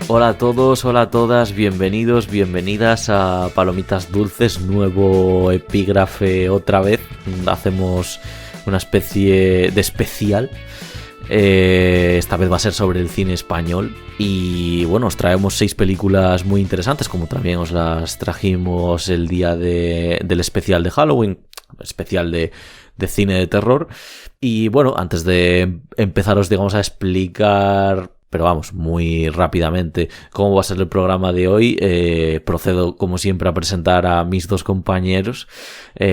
Hola a todos, hola a todas, bienvenidos, bienvenidas a Palomitas Dulces, nuevo epígrafe otra vez. Hacemos una especie de especial. Esta vez va a ser sobre el cine español. Y bueno, os traemos 6 películas muy interesantes, como también os las trajimos el día del especial de Halloween, especial de cine de terror. Y bueno, antes de empezaros, digamos, a explicar, pero vamos, muy rápidamente, cómo va a ser el programa de hoy, procedo como siempre a presentar a mis dos compañeros,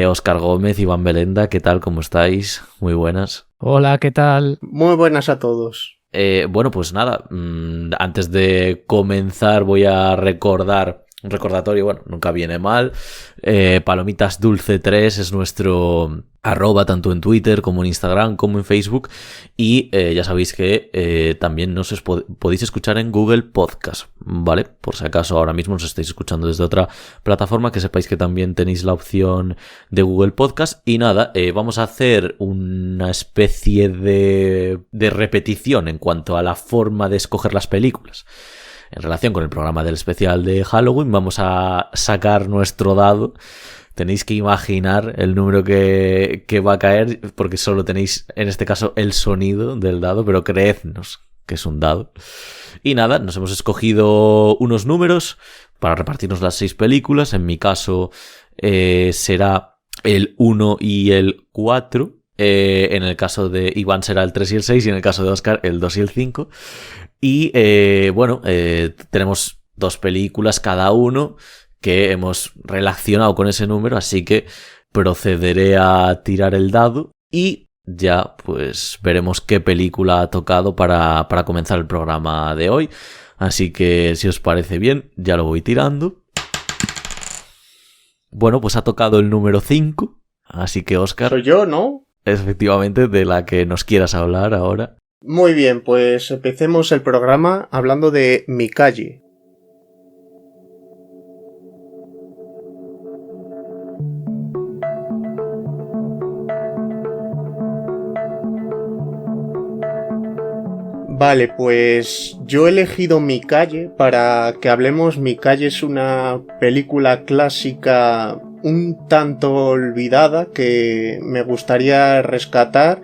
Óscar Gómez y Iván Belenda. ¿Qué tal? ¿Cómo estáis? Muy buenas. Hola, ¿qué tal? Muy buenas a todos. Bueno, pues nada, antes de comenzar voy a recordar un recordatorio, bueno, nunca viene mal. Palomitas Dulce 3 es nuestro @ tanto en Twitter como en Instagram como en Facebook, y ya sabéis que también nos podéis escuchar en Google Podcast, ¿vale? Por si acaso ahora mismo nos estáis escuchando desde otra plataforma, que sepáis que también tenéis la opción de Google Podcast. Y nada, vamos a hacer una especie de repetición en cuanto a la forma de escoger las películas. En relación con el programa del especial de Halloween, vamos a sacar nuestro dado. Tenéis que imaginar el número que va a caer, porque solo tenéis, en este caso, el sonido del dado, pero creednos que es un dado. Y nada, nos hemos escogido unos números para repartirnos las 6 películas. En mi caso será el 1 y el 4. En el caso de Iván será el 3 y el 6, y en el caso de Óscar el 2 y el 5. Y bueno, tenemos 2 películas cada uno que hemos relacionado con ese número, así que procederé a tirar el dado y ya pues veremos qué película ha tocado para comenzar el programa de hoy. Así que si os parece bien, ya lo voy tirando. Bueno, pues ha tocado el número 5, así que Óscar... Soy yo, ¿no? Efectivamente, de la que nos quieras hablar ahora. Muy bien, pues empecemos el programa hablando de Mi calle. Vale, pues yo he elegido Mi calle para que hablemos. Mi calle es una película clásica un tanto olvidada que me gustaría rescatar,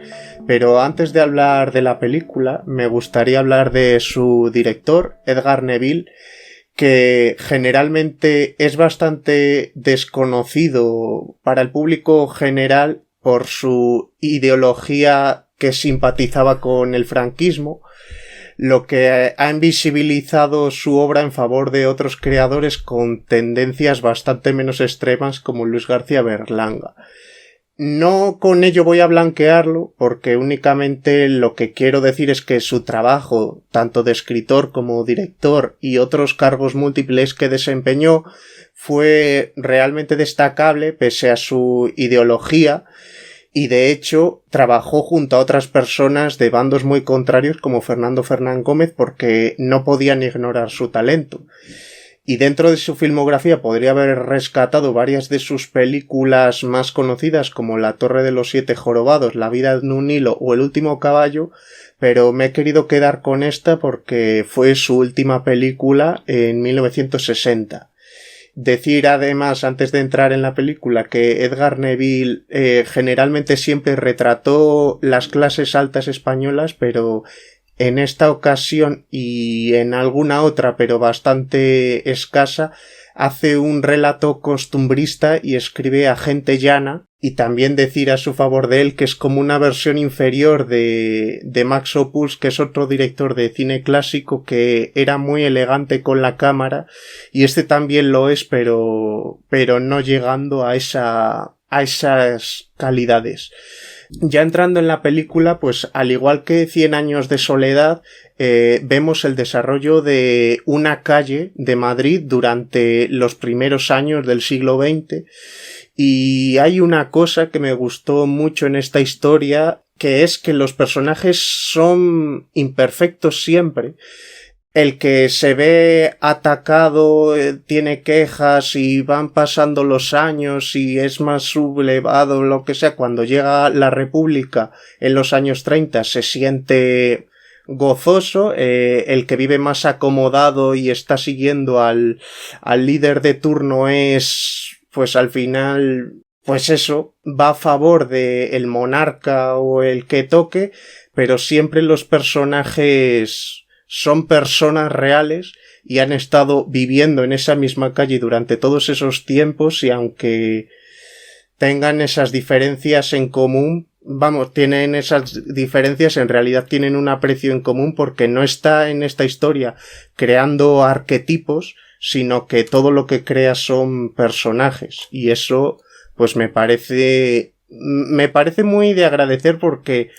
pero antes de hablar de la película me gustaría hablar de su director, Edgar Neville, que generalmente es bastante desconocido para el público general por su ideología que simpatizaba con el franquismo, lo que ha invisibilizado su obra en favor de otros creadores con tendencias bastante menos extremas como Luis García Berlanga. No con ello voy a blanquearlo, porque únicamente lo que quiero decir es que su trabajo, tanto de escritor como director y otros cargos múltiples que desempeñó, fue realmente destacable pese a su ideología. Y de hecho trabajó junto a otras personas de bandos muy contrarios como Fernando Fernán Gómez, porque no podían ignorar su talento. Y dentro de su filmografía podría haber rescatado varias de sus películas más conocidas como La Torre de los Siete Jorobados, La vida en un hilo o El último caballo, pero me he querido quedar con esta porque fue su última película en 1960. Decir además, antes de entrar en la película, que Edgar Neville generalmente siempre retrató las clases altas españolas, pero en esta ocasión y en alguna otra, pero bastante escasa, hace un relato costumbrista y escribe a gente llana. Y también decir a su favor de él que es como una versión inferior de Max Ophuls, que es otro director de cine clásico que era muy elegante con la cámara, y este también lo es, pero no llegando a esas calidades. Ya entrando en la película, pues al igual que 100 años de soledad, vemos el desarrollo de una calle de Madrid durante los primeros años del siglo XX. Y hay una cosa que me gustó mucho en esta historia, que es que los personajes son imperfectos siempre. el que se ve atacado, tiene quejas y van pasando los años y es más sublevado, lo que sea, cuando llega la República en los años 30 se siente gozoso, el que vive más acomodado y está siguiendo al líder de turno es, pues al final, pues eso, va a favor de el monarca o el que toque, pero siempre los personajes son personas reales y han estado viviendo en esa misma calle durante todos esos tiempos, y aunque tengan esas diferencias en común, vamos, tienen esas diferencias, en realidad tienen un aprecio en común porque no está en esta historia creando arquetipos, sino que todo lo que crea son personajes, y eso pues me parece muy de agradecer porque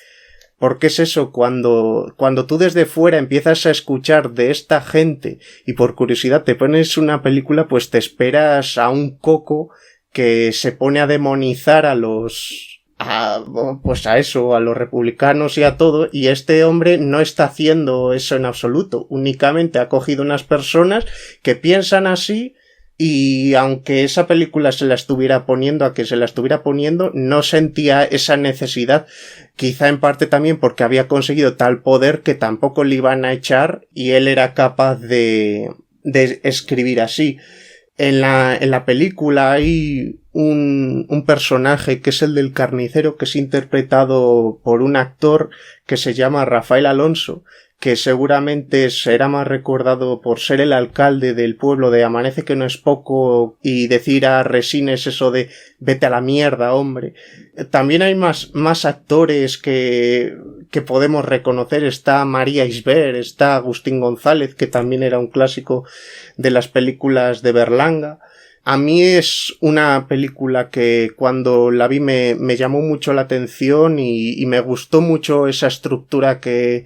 es eso, cuando tú desde fuera empiezas a escuchar de esta gente y por curiosidad te pones una película, pues te esperas a un Coco que se pone a demonizar a los republicanos y a todo, y este hombre no está haciendo eso en absoluto, únicamente ha cogido unas personas que piensan así, y aunque esa película se la estuviera poniendo, no sentía esa necesidad, quizá en parte también porque había conseguido tal poder que tampoco le iban a echar y él era capaz de escribir así. En la película hay un personaje que es el del carnicero, que es interpretado por un actor que se llama Rafael Alonso, que seguramente será más recordado por ser el alcalde del pueblo de Amanece que no es poco y decir a Resines eso de vete a la mierda, hombre. También hay más actores que podemos reconocer. Está María Isber, está Agustín González, que también era un clásico de las películas de Berlanga. A mí es una película que cuando la vi me llamó mucho la atención y me gustó mucho esa estructura que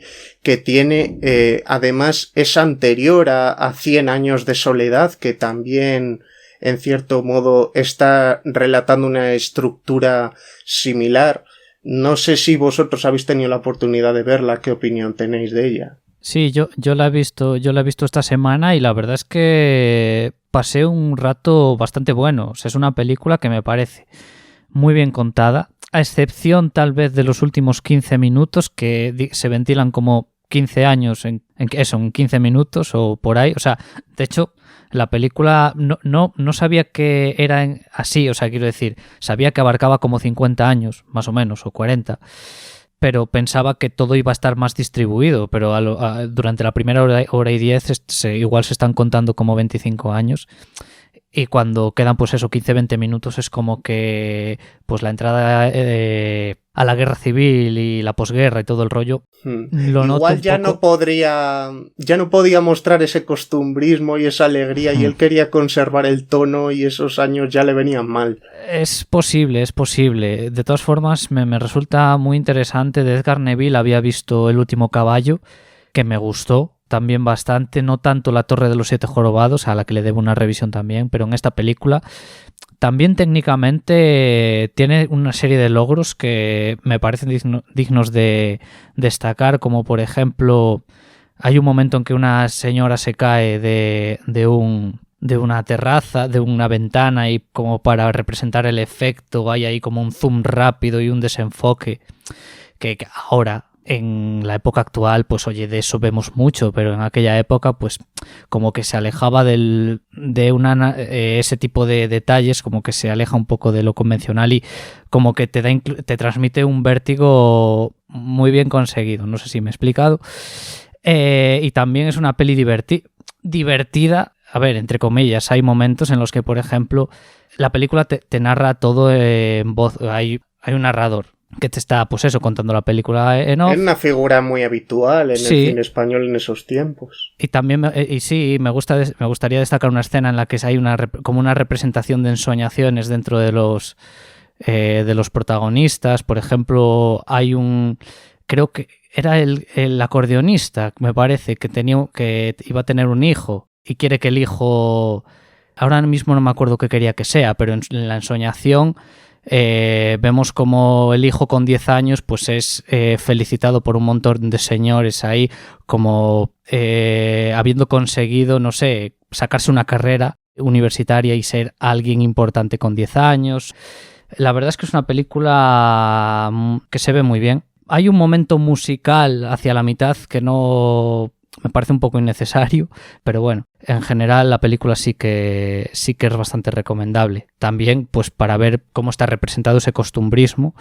tiene. Además es anterior a 100 años de soledad, que también en cierto modo está relatando una estructura similar. No sé si vosotros habéis tenido la oportunidad de verla, ¿qué opinión tenéis de ella? Sí, yo la he visto esta semana y la verdad es que pasé un rato bastante bueno. O sea, es una película que me parece muy bien contada, a excepción tal vez de los últimos 15 minutos que se ventilan como 15 años en 15 minutos o por ahí. O sea, de hecho, la película no sabía que era así. O sea, quiero decir, sabía que abarcaba como 50 años, más o menos, o 40. Pero pensaba que todo iba a estar más distribuido, pero durante la primera hora y 10 igual se están contando como 25 años, y cuando quedan pues eso, 15-20 minutos es como que pues la entrada a la guerra civil y la posguerra y todo el rollo. Igual ya no podía mostrar ese costumbrismo y esa alegría, y él quería conservar el tono y esos años ya le venían mal. Es posible. De todas formas, me resulta muy interesante. De Edgar Neville había visto El último caballo, que me gustó también bastante, no tanto La Torre de los Siete Jorobados, a la que le debo una revisión también, pero en esta película también técnicamente tiene una serie de logros que me parecen dignos de destacar, como por ejemplo hay un momento en que una señora se cae de una terraza, de una ventana, y como para representar el efecto hay ahí como un zoom rápido y un desenfoque que ahora en la época actual, pues oye, de eso vemos mucho, pero en aquella época pues como que se alejaba de ese tipo de detalles, como que se aleja un poco de lo convencional y como que te transmite un vértigo muy bien conseguido. No sé si me he explicado. Y también es una peli divertida. A ver, entre comillas, hay momentos en los que, por ejemplo, la película te narra todo en voz. Hay un narrador que te está, pues eso, contando la película en off. Es una figura muy habitual en el cine español en esos tiempos. Y también, me gustaría destacar una escena en la que hay como una representación de ensoñaciones dentro de los protagonistas. Por ejemplo, creo que era el acordeonista, me parece, que iba a tener un hijo y quiere que el hijo, ahora mismo no me acuerdo qué quería que sea, pero en la ensoñación Vemos como el hijo con 10 años pues es felicitado por un montón de señores ahí como habiendo conseguido, no sé, sacarse una carrera universitaria y ser alguien importante con 10 años. La verdad es que es una película que se ve muy bien. Hay un momento musical hacia la mitad que no me parece un poco innecesario, pero bueno, en general la película sí que es bastante recomendable. También pues para ver cómo está representado ese costumbrismo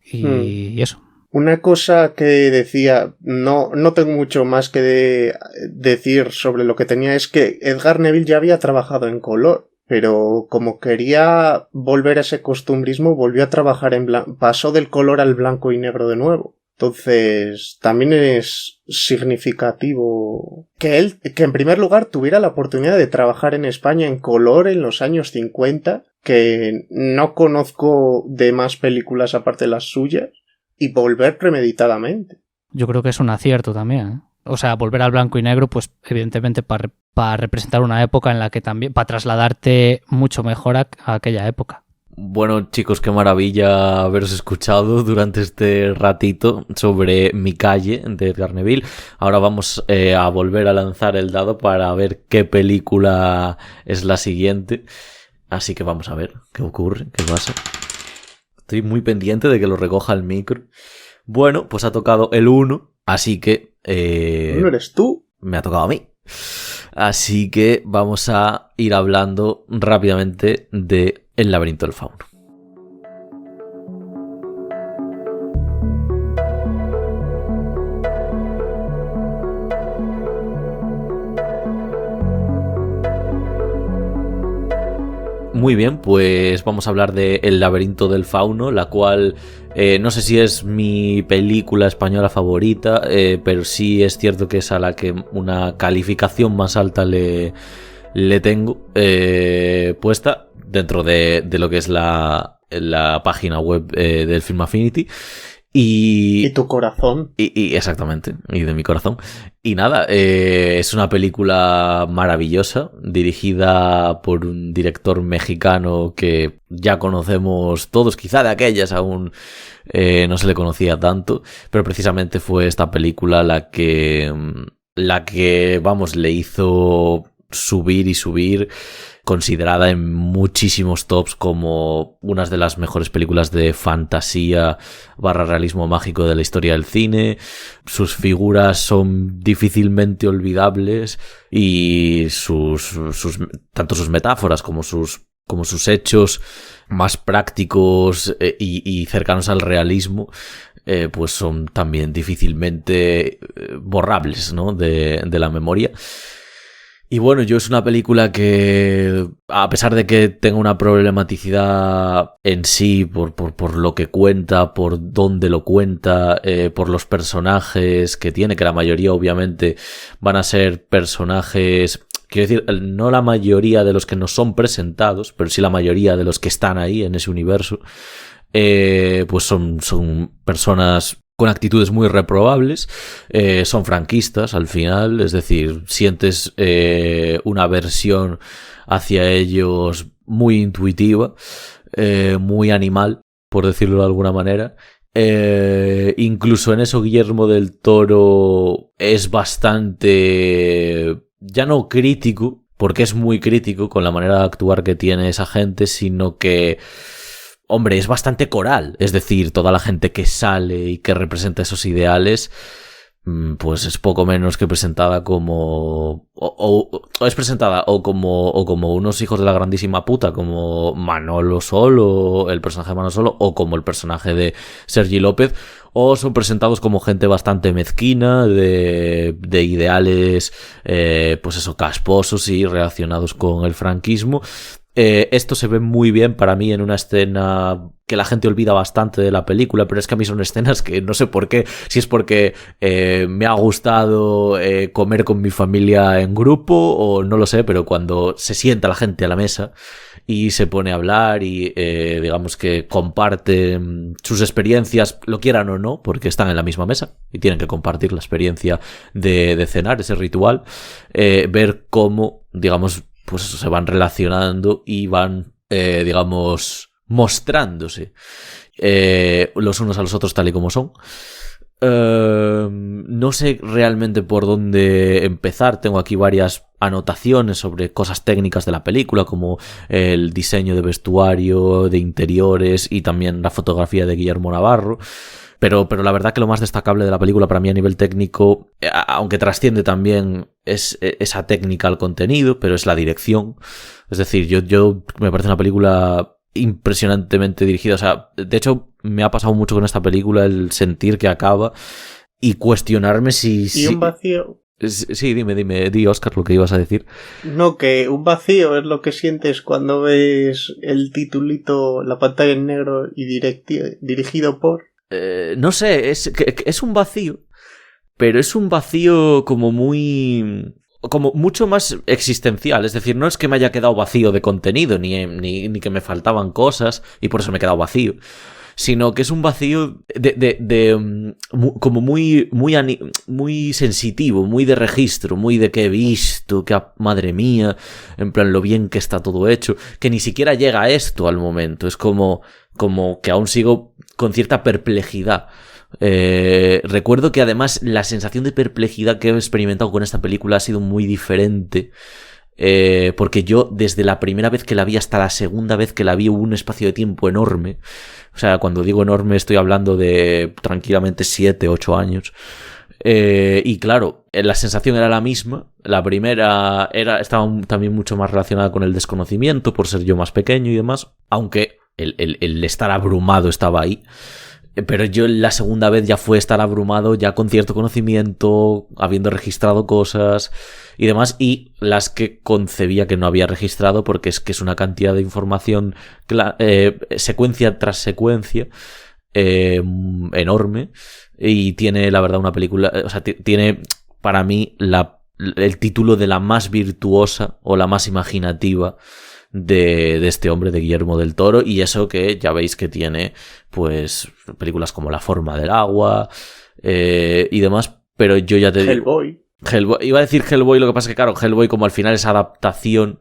y eso. Una cosa que decía, no tengo mucho más que decir sobre lo que tenía, es que Edgar Neville ya había trabajado en color, pero como quería volver a ese costumbrismo, volvió a trabajar en blanco, pasó del color al blanco y negro de nuevo. Entonces, también es significativo que él, que en primer lugar tuviera la oportunidad de trabajar en España en color en los años 50, que no conozco de más películas aparte de las suyas, y volver premeditadamente. Yo creo que es un acierto también, ¿eh? O sea, volver al blanco y negro, pues evidentemente para representar una época en la que también, para trasladarte mucho mejor a aquella época. Bueno, chicos, qué maravilla haberos escuchado durante este ratito sobre Mi calle de Edgar Neville. Ahora vamos a volver a lanzar el dado para ver qué película es la siguiente. Así que vamos a ver qué ocurre, qué pasa. Estoy muy pendiente de que lo recoja el micro. Bueno, pues ha tocado el 1, así que... ¿No eres tú? Me ha tocado a mí. Así que vamos a ir hablando rápidamente de El laberinto del fauno. Muy bien, pues vamos a hablar de El laberinto del fauno, la cual no sé si es mi película española favorita, pero sí es cierto que es a la que una calificación más alta le tengo puesta dentro de lo que es la página web del Film Affinity. Y tu corazón. Y exactamente, y de mi corazón. Y nada, es una película maravillosa, dirigida por un director mexicano que ya conocemos todos, quizá de aquellas aún no se le conocía tanto, pero precisamente fue esta película la que vamos, le hizo subir y subir, considerada en muchísimos tops como una de las mejores películas de fantasía / realismo mágico de la historia del cine. Sus figuras son difícilmente olvidables y tanto sus metáforas como sus hechos más prácticos y cercanos al realismo pues son también difícilmente borrables, ¿no? de la memoria. Y bueno, yo es una película que, a pesar de que tenga una problematicidad en sí, por lo que cuenta, por dónde lo cuenta, por los personajes que tiene, que la mayoría obviamente van a ser personajes, quiero decir, no la mayoría de los que nos son presentados, pero sí la mayoría de los que están ahí en ese universo, pues son personas con actitudes muy reprobables, son franquistas al final, es decir, sientes una aversión hacia ellos muy intuitiva, muy animal, por decirlo de alguna manera. Incluso en eso Guillermo del Toro es bastante, ya no crítico, porque es muy crítico con la manera de actuar que tiene esa gente, sino que... hombre, es bastante coral, es decir, toda la gente que sale y que representa esos ideales, pues es poco menos que presentada como... o es presentada o como unos hijos de la grandísima puta, como Manolo Solo, el personaje de Manolo Solo, o como el personaje de Sergi López, o son presentados como gente bastante mezquina, de ideales, pues eso, casposos y relacionados con el franquismo. Esto se ve muy bien para mí en una escena que la gente olvida bastante de la película, pero es que a mí son escenas que no sé por qué, si es porque me ha gustado comer con mi familia en grupo o no lo sé, pero cuando se sienta la gente a la mesa y se pone a hablar y digamos que comparten sus experiencias, lo quieran o no, porque están en la misma mesa y tienen que compartir la experiencia de cenar, ese ritual, ver cómo, digamos, pues eso, se van relacionando y van, digamos, mostrándose los unos a los otros tal y como son. No sé realmente por dónde empezar. Tengo aquí varias anotaciones sobre cosas técnicas de la película, como el diseño de vestuario, de interiores y también la fotografía de Guillermo Navarro. Pero la verdad que lo más destacable de la película para mí a nivel técnico, aunque trasciende también es esa técnica al contenido, pero es la dirección. Es decir, yo me parece una película impresionantemente dirigida. O sea, de hecho, me ha pasado mucho con esta película el sentir que acaba y cuestionarme si... Y un vacío... Sí, di, Óscar, lo que ibas a decir. No, que un vacío es lo que sientes cuando ves el titulito, la pantalla en negro y dirigido por... No sé, es un vacío, pero es un vacío como mucho más existencial. Es decir, no es que me haya quedado vacío de contenido, ni que me faltaban cosas y por eso me he quedado vacío, sino que es un vacío como muy sensitivo, muy de registro, muy de que he visto, que madre mía, en plan lo bien que está todo hecho, que ni siquiera llega a esto al momento. Es como que aún sigo con cierta perplejidad. Recuerdo que además la sensación de perplejidad que he experimentado con esta película ha sido muy diferente, porque yo desde la primera vez que la vi hasta la segunda vez que la vi hubo un espacio de tiempo enorme. O sea, cuando digo enorme estoy hablando de tranquilamente 7, 8 años. Y claro, la sensación era la misma. La primera estaba también mucho más relacionada con el desconocimiento por ser yo más pequeño y demás, aunque el estar abrumado estaba ahí. Pero yo la segunda vez ya fue estar abrumado, ya con cierto conocimiento, habiendo registrado cosas y demás, y las que concebía que no había registrado, porque es que es una cantidad de información, secuencia tras secuencia, enorme, y tiene, la verdad, una película, o sea, tiene para mí el título de la más virtuosa o la más imaginativa de este hombre, de Guillermo del Toro, y eso que ya veis que tiene pues películas como La forma del agua y demás, pero yo ya te digo... Hellboy. Iba a decir Hellboy, lo que pasa es que claro, Hellboy como al final es adaptación,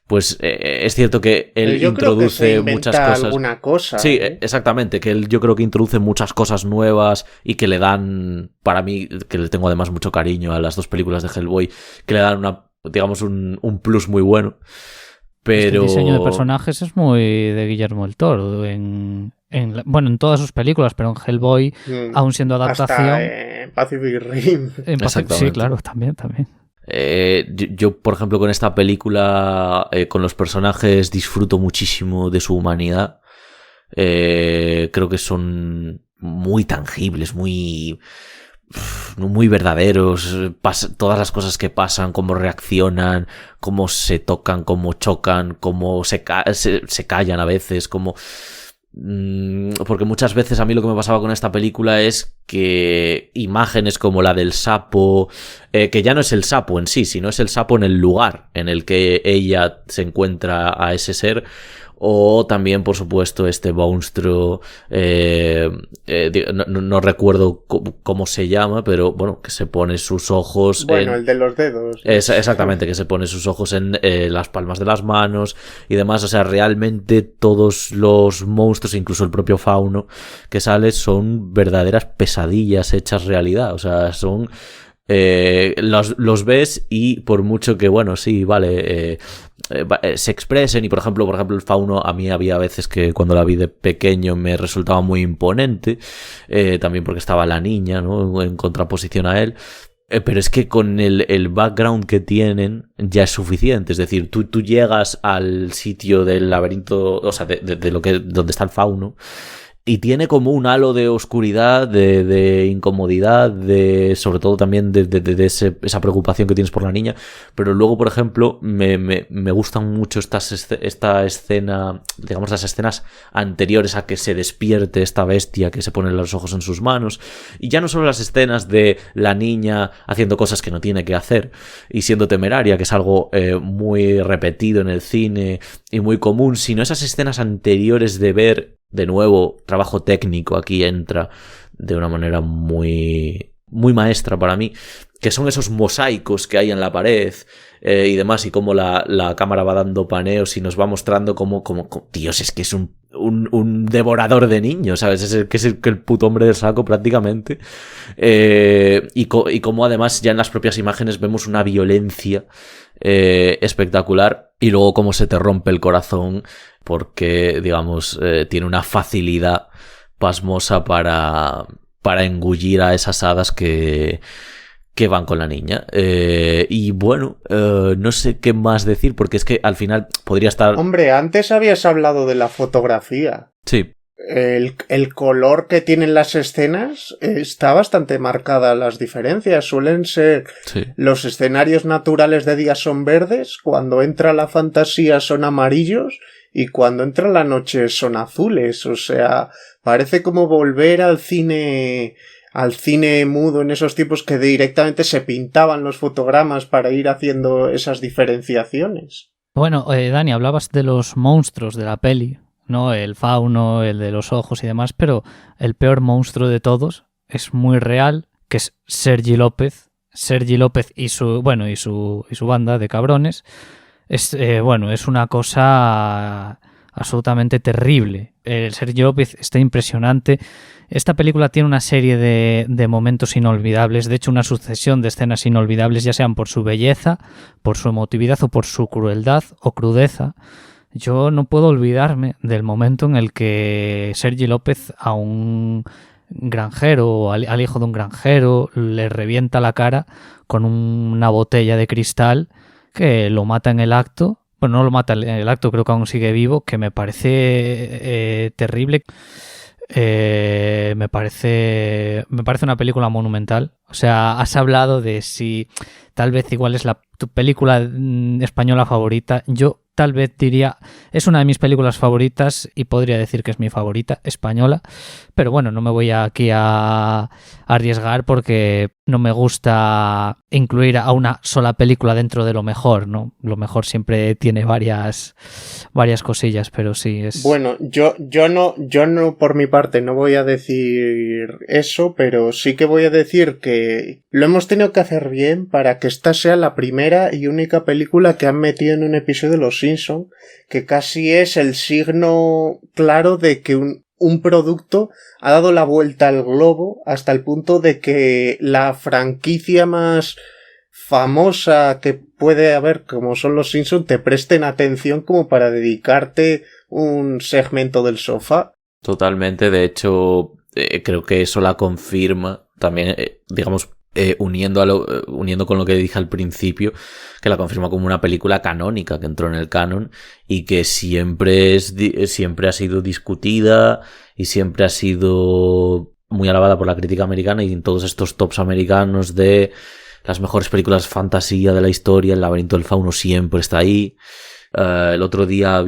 pues es cierto que él introduce muchas cosas. Alguna cosa, sí, exactamente, que él yo creo que introduce muchas cosas nuevas y que le dan, para mí, que le tengo además mucho cariño a las dos películas de Hellboy, que le dan digamos un plus muy bueno. Pero... El diseño de personajes es muy de Guillermo del Toro, en todas sus películas, pero en Hellboy, aún siendo adaptación... Hasta en Pacific Rim. Sí, claro, también. Yo, por ejemplo, con esta película, con los personajes disfruto muchísimo de su humanidad. Creo que son muy tangibles, muy verdaderos, todas las cosas que pasan, cómo reaccionan, cómo se tocan, cómo chocan, cómo se callan a veces, porque muchas veces a mí lo que me pasaba con esta película es que imágenes como la del sapo, que ya no es el sapo en sí, sino es el sapo en el lugar en el que ella se encuentra a ese ser, o también, por supuesto, este monstruo, no recuerdo cómo se llama, pero bueno, que se pone sus ojos el de los dedos. Exactamente, que se pone sus ojos en las palmas de las manos y demás. O sea, realmente todos los monstruos, incluso el propio fauno que sale, son verdaderas pesadillas hechas realidad. O sea, son... los ves y por mucho que, bueno, sí, vale... se expresen y por ejemplo el fauno a mí había veces que cuando la vi de pequeño me resultaba muy imponente, también porque estaba la niña, ¿no?, en contraposición a él, pero es que con el background que tienen ya es suficiente. Es decir, tú llegas al sitio del laberinto, o sea, donde está el fauno, y tiene como un halo de oscuridad, de incomodidad, sobre todo también de esa preocupación que tienes por la niña. Pero luego, por ejemplo, me gustan mucho esta escena, digamos, las escenas anteriores a que se despierte esta bestia que se pone los ojos en sus manos. Y ya no solo las escenas de la niña haciendo cosas que no tiene que hacer y siendo temeraria, que es algo muy repetido en el cine y muy común, sino esas escenas anteriores de ver... De nuevo, trabajo técnico aquí entra de una manera muy, muy maestra para mí, que son esos mosaicos que hay en la pared, y demás, y cómo la cámara va dando paneos y nos va mostrando como Dios, es que es un devorador de niños, ¿sabes? Es el puto hombre del saco prácticamente. Y como además ya en las propias imágenes vemos una violencia espectacular, y luego cómo se te rompe el corazón porque, digamos, tiene una facilidad pasmosa para engullir a esas hadas que van con la niña. Y bueno, no sé qué más decir, porque es que al final podría estar... Hombre, antes habías hablado de la fotografía. Sí. El color que tienen las escenas está bastante marcada las diferencias. Suelen ser los escenarios naturales de día son verdes, cuando entra la fantasía son amarillos y cuando entra la noche son azules. O sea, parece como volver al cine mudo en esos tiempos que directamente se pintaban los fotogramas para ir haciendo esas diferenciaciones. Bueno, Dani, hablabas de los monstruos de la peli, ¿no? El fauno, el de los ojos y demás, pero el peor monstruo de todos es muy real, que es Sergi López. Sergi López y su banda de cabrones. Es una cosa absolutamente terrible. El Sergi López está impresionante. Esta película tiene una serie de momentos inolvidables, de hecho una sucesión de escenas inolvidables, ya sean por su belleza, por su emotividad o por su crueldad o crudeza. Yo no puedo olvidarme del momento en el que Sergi López a un granjero o al hijo de un granjero le revienta la cara con una botella de cristal, que lo mata en el acto. Bueno, no lo mata en el acto, creo que aún sigue vivo, que me parece terrible. Me parece una película monumental. O sea, has hablado de si tal vez igual es tu película española favorita. Yo tal vez diría, es una de mis películas favoritas y podría decir que es mi favorita española, pero bueno, no me voy aquí a arriesgar porque no me gusta incluir a una sola película dentro de lo mejor, ¿no? Lo mejor siempre tiene varias cosillas, pero sí es... Bueno, yo no por mi parte no voy a decir eso, pero sí que voy a decir que lo hemos tenido que hacer bien para que esta sea la primera y única película que han metido en un episodio de Los Simpson, que casi es el signo claro de que un producto ha dado la vuelta al globo hasta el punto de que la franquicia más famosa que puede haber, como son Los Simpson, te presten atención como para dedicarte un segmento del sofá. Totalmente, de hecho, creo que eso la confirma también, digamos, uniendo con lo que dije al principio, que la confirma como una película canónica que entró en el canon y que siempre ha sido discutida y siempre ha sido muy alabada por la crítica americana, y en todos estos tops americanos de las mejores películas de fantasía de la historia, El laberinto del fauno siempre está ahí. El otro día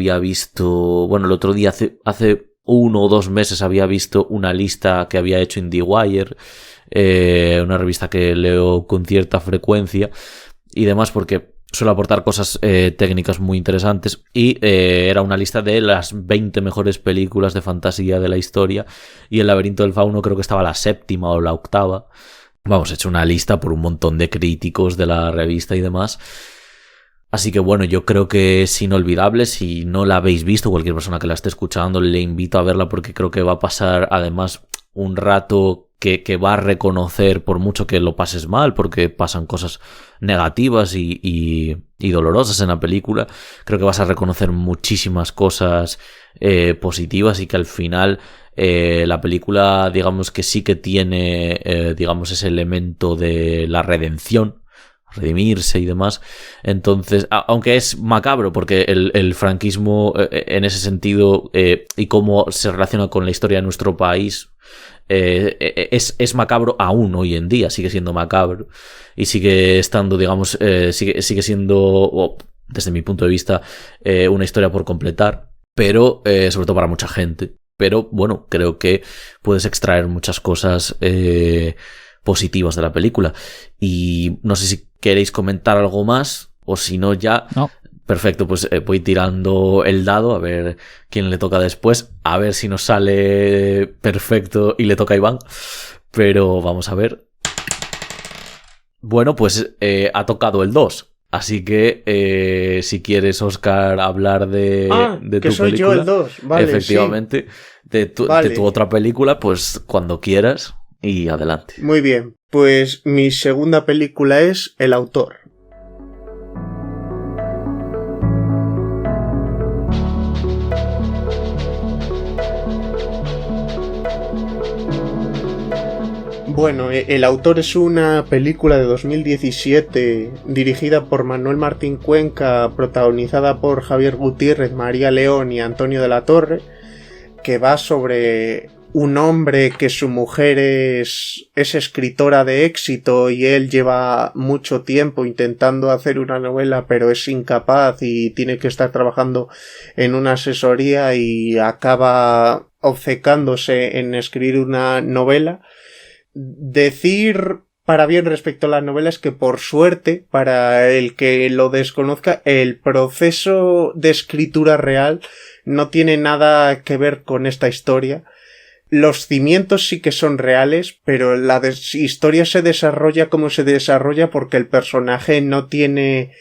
hace 1 o 2 meses había visto una lista que había hecho IndieWire, una revista que leo con cierta frecuencia y demás, porque suele aportar cosas técnicas muy interesantes, y era una lista de las 20 mejores películas de fantasía de la historia, y El laberinto del fauno creo que estaba la 7ª o la 8ª. Vamos, he hecho una lista por un montón de críticos de la revista y demás. Así que bueno, yo creo que es inolvidable. Si no la habéis visto, cualquier persona que la esté escuchando, le invito a verla, porque creo que va a pasar además un rato que va a reconocer, por mucho que lo pases mal, porque pasan cosas negativas y dolorosas en la película. Creo que vas a reconocer muchísimas cosas positivas, y que al final la película, digamos que sí que tiene digamos ese elemento de la redención, redimirse y demás. Entonces, aunque es macabro, porque el franquismo en ese sentido y cómo se relaciona con la historia de nuestro país, es macabro aún hoy en día, sigue siendo macabro y sigue estando, digamos, sigue siendo, desde mi punto de vista, una historia por completar, pero sobre todo para mucha gente. Pero bueno, creo que puedes extraer muchas cosas positivas de la película. Y no sé si queréis comentar algo más, o si no ya... No. Perfecto, pues voy tirando el dado a ver quién le toca después, a ver si nos sale perfecto y le toca a Iván, pero vamos a ver. Bueno, pues ha tocado el 2, Así que si quieres, Óscar, hablar de que tu soy película, yo el 2, vale, efectivamente, sí. de Vale. tu otra película, pues cuando quieras y adelante. Muy bien, pues mi segunda película es El autor. Bueno, El autor es una película de 2017 dirigida por Manuel Martín Cuenca, protagonizada por Javier Gutiérrez, María León y Antonio de la Torre, que va sobre un hombre que su mujer es escritora de éxito y él lleva mucho tiempo intentando hacer una novela pero es incapaz y tiene que estar trabajando en una asesoría y acaba obcecándose en escribir una novela. Decir para bien respecto a la novela es que por suerte, para el que lo desconozca, el proceso de escritura real no tiene nada que ver con esta historia. Los cimientos sí que son reales, pero la historia se desarrolla como se desarrolla porque el personaje no tiene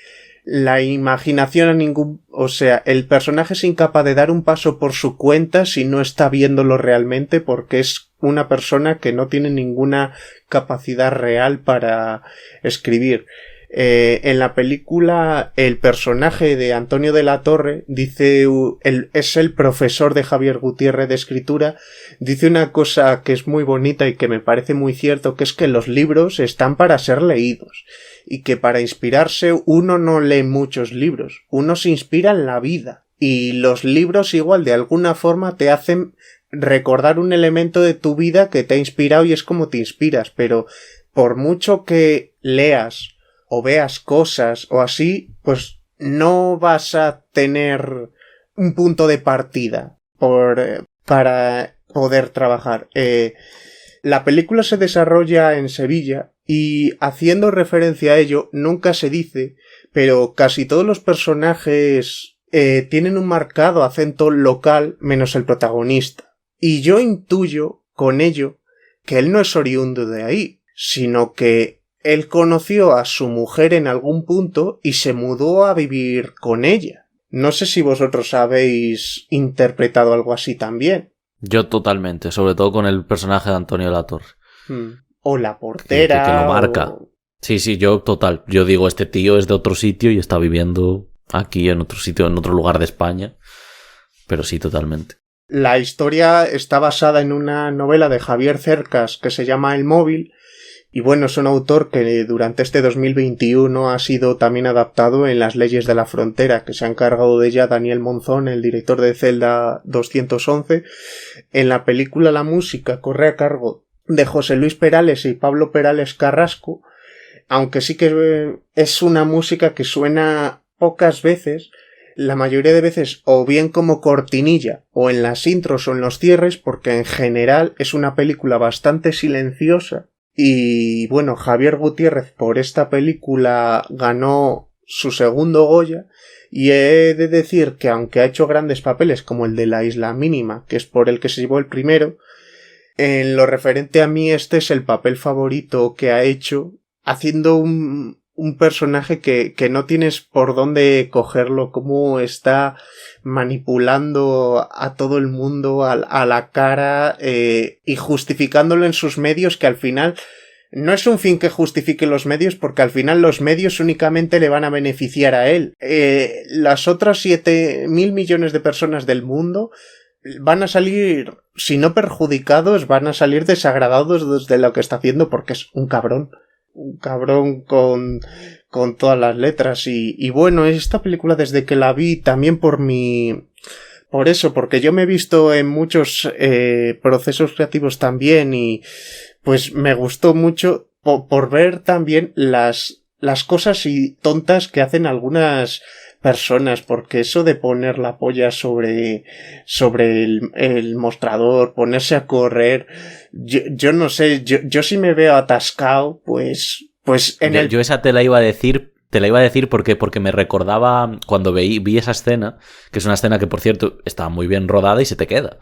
la imaginación a ningún... O sea, el personaje es incapaz de dar un paso por su cuenta si no está viéndolo realmente porque es una persona que no tiene ninguna capacidad real para escribir. En la película el personaje de Antonio de la Torre es el profesor de Javier Gutiérrez de escritura, dice una cosa que es muy bonita y que me parece muy cierto, que es que los libros están para ser leídos y que para inspirarse uno no lee muchos libros, uno se inspira en la vida y los libros igual de alguna forma te hacen recordar un elemento de tu vida que te ha inspirado y es como te inspiras, pero por mucho que leas o veas cosas o así, pues no vas a tener un punto de partida para poder trabajar. La película se desarrolla en Sevilla y haciendo referencia a ello nunca se dice, pero casi todos los personajes tienen un marcado acento local menos el protagonista. Y yo intuyo con ello que él no es oriundo de ahí, sino que él conoció a su mujer en algún punto y se mudó a vivir con ella. No sé si vosotros habéis interpretado algo así también. Yo totalmente, sobre todo con el personaje de Antonio de la Torre. O la portera. Que lo marca. Sí, yo total. Yo digo, este tío es de otro sitio y está viviendo aquí en otro sitio, en otro lugar de España. Pero sí, totalmente. La historia está basada en una novela de Javier Cercas que se llama El móvil. Y bueno, es un autor que durante este 2021 ha sido también adaptado en Las leyes de la frontera, que se ha encargado de ella Daniel Monzón, el director de Celda 211. En la película la música corre a cargo de José Luis Perales y Pablo Perales Carrasco, aunque sí que es una música que suena pocas veces, la mayoría de veces o bien como cortinilla o en las intros o en los cierres, porque en general es una película bastante silenciosa. Y bueno, Javier Gutiérrez por esta película ganó su segundo Goya y he de decir que aunque ha hecho grandes papeles como el de La isla mínima, que es por el que se llevó el primero, en lo referente a mí este es el papel favorito que ha hecho, haciendo un personaje que no tienes por dónde cogerlo, cómo está manipulando a todo el mundo a la cara y justificándolo en sus medios, que al final no es un fin que justifique los medios, porque al final los medios únicamente le van a beneficiar a él. Las otras 7.000 millones de personas del mundo van a salir, si no perjudicados, van a salir desagradados de lo que está haciendo, porque es un cabrón con todas las letras y bueno, esta película desde que la vi también porque yo me he visto en muchos procesos creativos también y pues me gustó mucho por ver también las cosas y tontas que hacen algunas personas, porque eso de poner la polla sobre el mostrador, ponerse a correr, yo no sé, yo si me veo atascado, pues yo esa te la iba a decir porque me recordaba cuando vi esa escena, que es una escena que por cierto está muy bien rodada y se te queda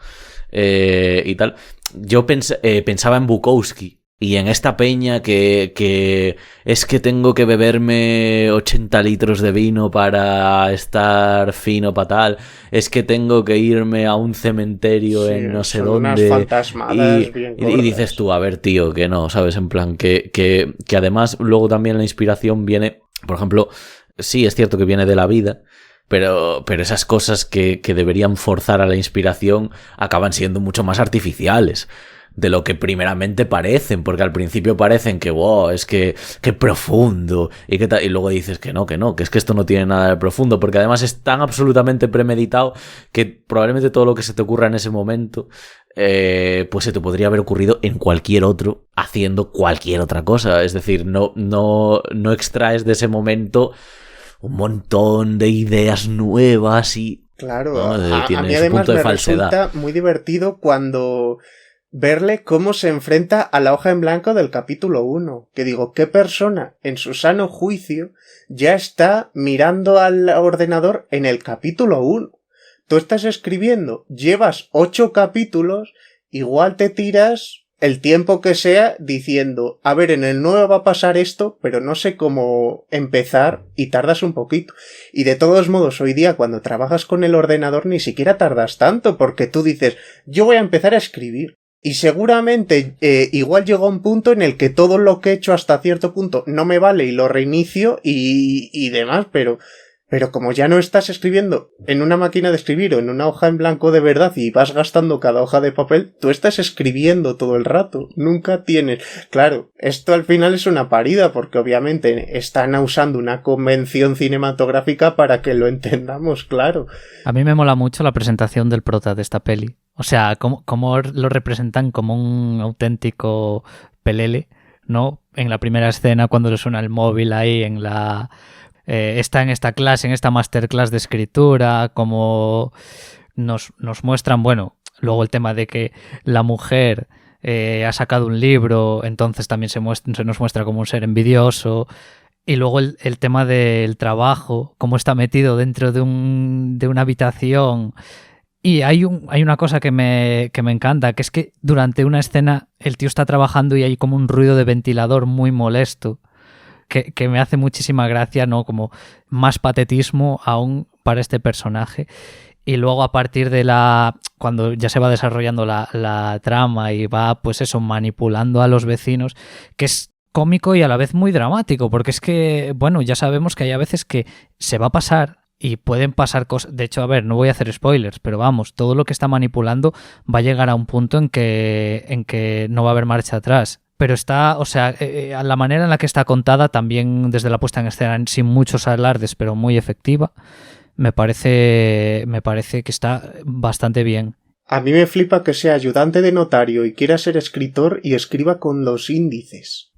y tal. Yo pensaba en Bukowski, Y en esta peña que es que tengo que beberme 80 litros de vino para estar fino para tal, es que tengo que irme a un cementerio en no sé dónde. Unas fantasmadas bien gordas. Y dices tú, a ver, tío, que no, ¿sabes? En plan, que además luego también la inspiración viene, por ejemplo, sí, es cierto que viene de la vida, pero esas cosas que deberían forzar a la inspiración acaban siendo mucho más artificiales de lo que primeramente parecen, porque al principio parecen que, wow, es que qué profundo, y qué tal, y luego dices que no, que es que esto no tiene nada de profundo, porque además es tan absolutamente premeditado que probablemente todo lo que se te ocurra en ese momento, pues se te podría haber ocurrido en cualquier otro, haciendo cualquier otra cosa, es decir, no extraes de ese momento un montón de ideas nuevas y... Claro, ¿no? a Tiene mí su además punto de me falsedad. resulta muy divertido cuando verle cómo se enfrenta a la hoja en blanco del capítulo 1. Que digo, ¿qué persona en su sano juicio ya está mirando al ordenador en el capítulo 1? Tú estás escribiendo, llevas 8 capítulos, igual te tiras el tiempo que sea diciendo, a ver, en el 9 va a pasar esto, pero no sé cómo empezar, y tardas un poquito. Y de todos modos, hoy día cuando trabajas con el ordenador ni siquiera tardas tanto, porque tú dices, yo voy a empezar a escribir. Y seguramente igual llega un punto en el que todo lo que he hecho hasta cierto punto no me vale y lo reinicio y demás, pero como ya no estás escribiendo en una máquina de escribir o en una hoja en blanco de verdad y vas gastando cada hoja de papel, tú estás escribiendo todo el rato, nunca tienes... Claro, esto al final es una parida porque obviamente están usando una convención cinematográfica para que lo entendamos, claro. A mí me mola mucho la presentación del prota de esta peli. O sea, cómo lo representan como un auténtico pelele, ¿no? En la primera escena cuando le suena el móvil ahí en la... está en esta clase, en esta masterclass de escritura, como nos muestran, bueno, luego el tema de que la mujer ha sacado un libro, entonces también se nos muestra como un ser envidioso, y luego el tema del trabajo, cómo está metido dentro de una habitación. Y hay una cosa que me encanta, que es que durante una escena el tío está trabajando y hay como un ruido de ventilador muy molesto, que me hace muchísima gracia, ¿no? Como más patetismo aún para este personaje. Y luego a partir de cuando ya se va desarrollando la trama y va, pues eso, manipulando a los vecinos, que es cómico y a la vez muy dramático, porque es que, bueno, ya sabemos que hay a veces que se va a pasar y pueden pasar cosas. De hecho, a ver, no voy a hacer spoilers, pero vamos, todo lo que está manipulando va a llegar a un punto en que no va a haber marcha atrás. Pero está, o sea, la manera en la que está contada, también desde la puesta en escena, sin muchos alardes, pero muy efectiva, me parece que está bastante bien. A mí me flipa que sea ayudante de notario y quiera ser escritor y escriba con los índices.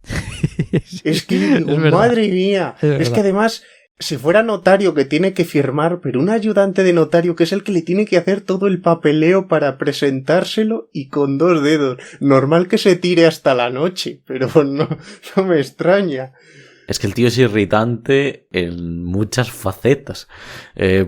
Es que digo, madre mía, es que además... Si fuera notario que tiene que firmar, pero un ayudante de notario que es el que le tiene que hacer todo el papeleo para presentárselo y con 2 dedos. Normal que se tire hasta la noche, pero no me extraña. Es que el tío es irritante en muchas facetas,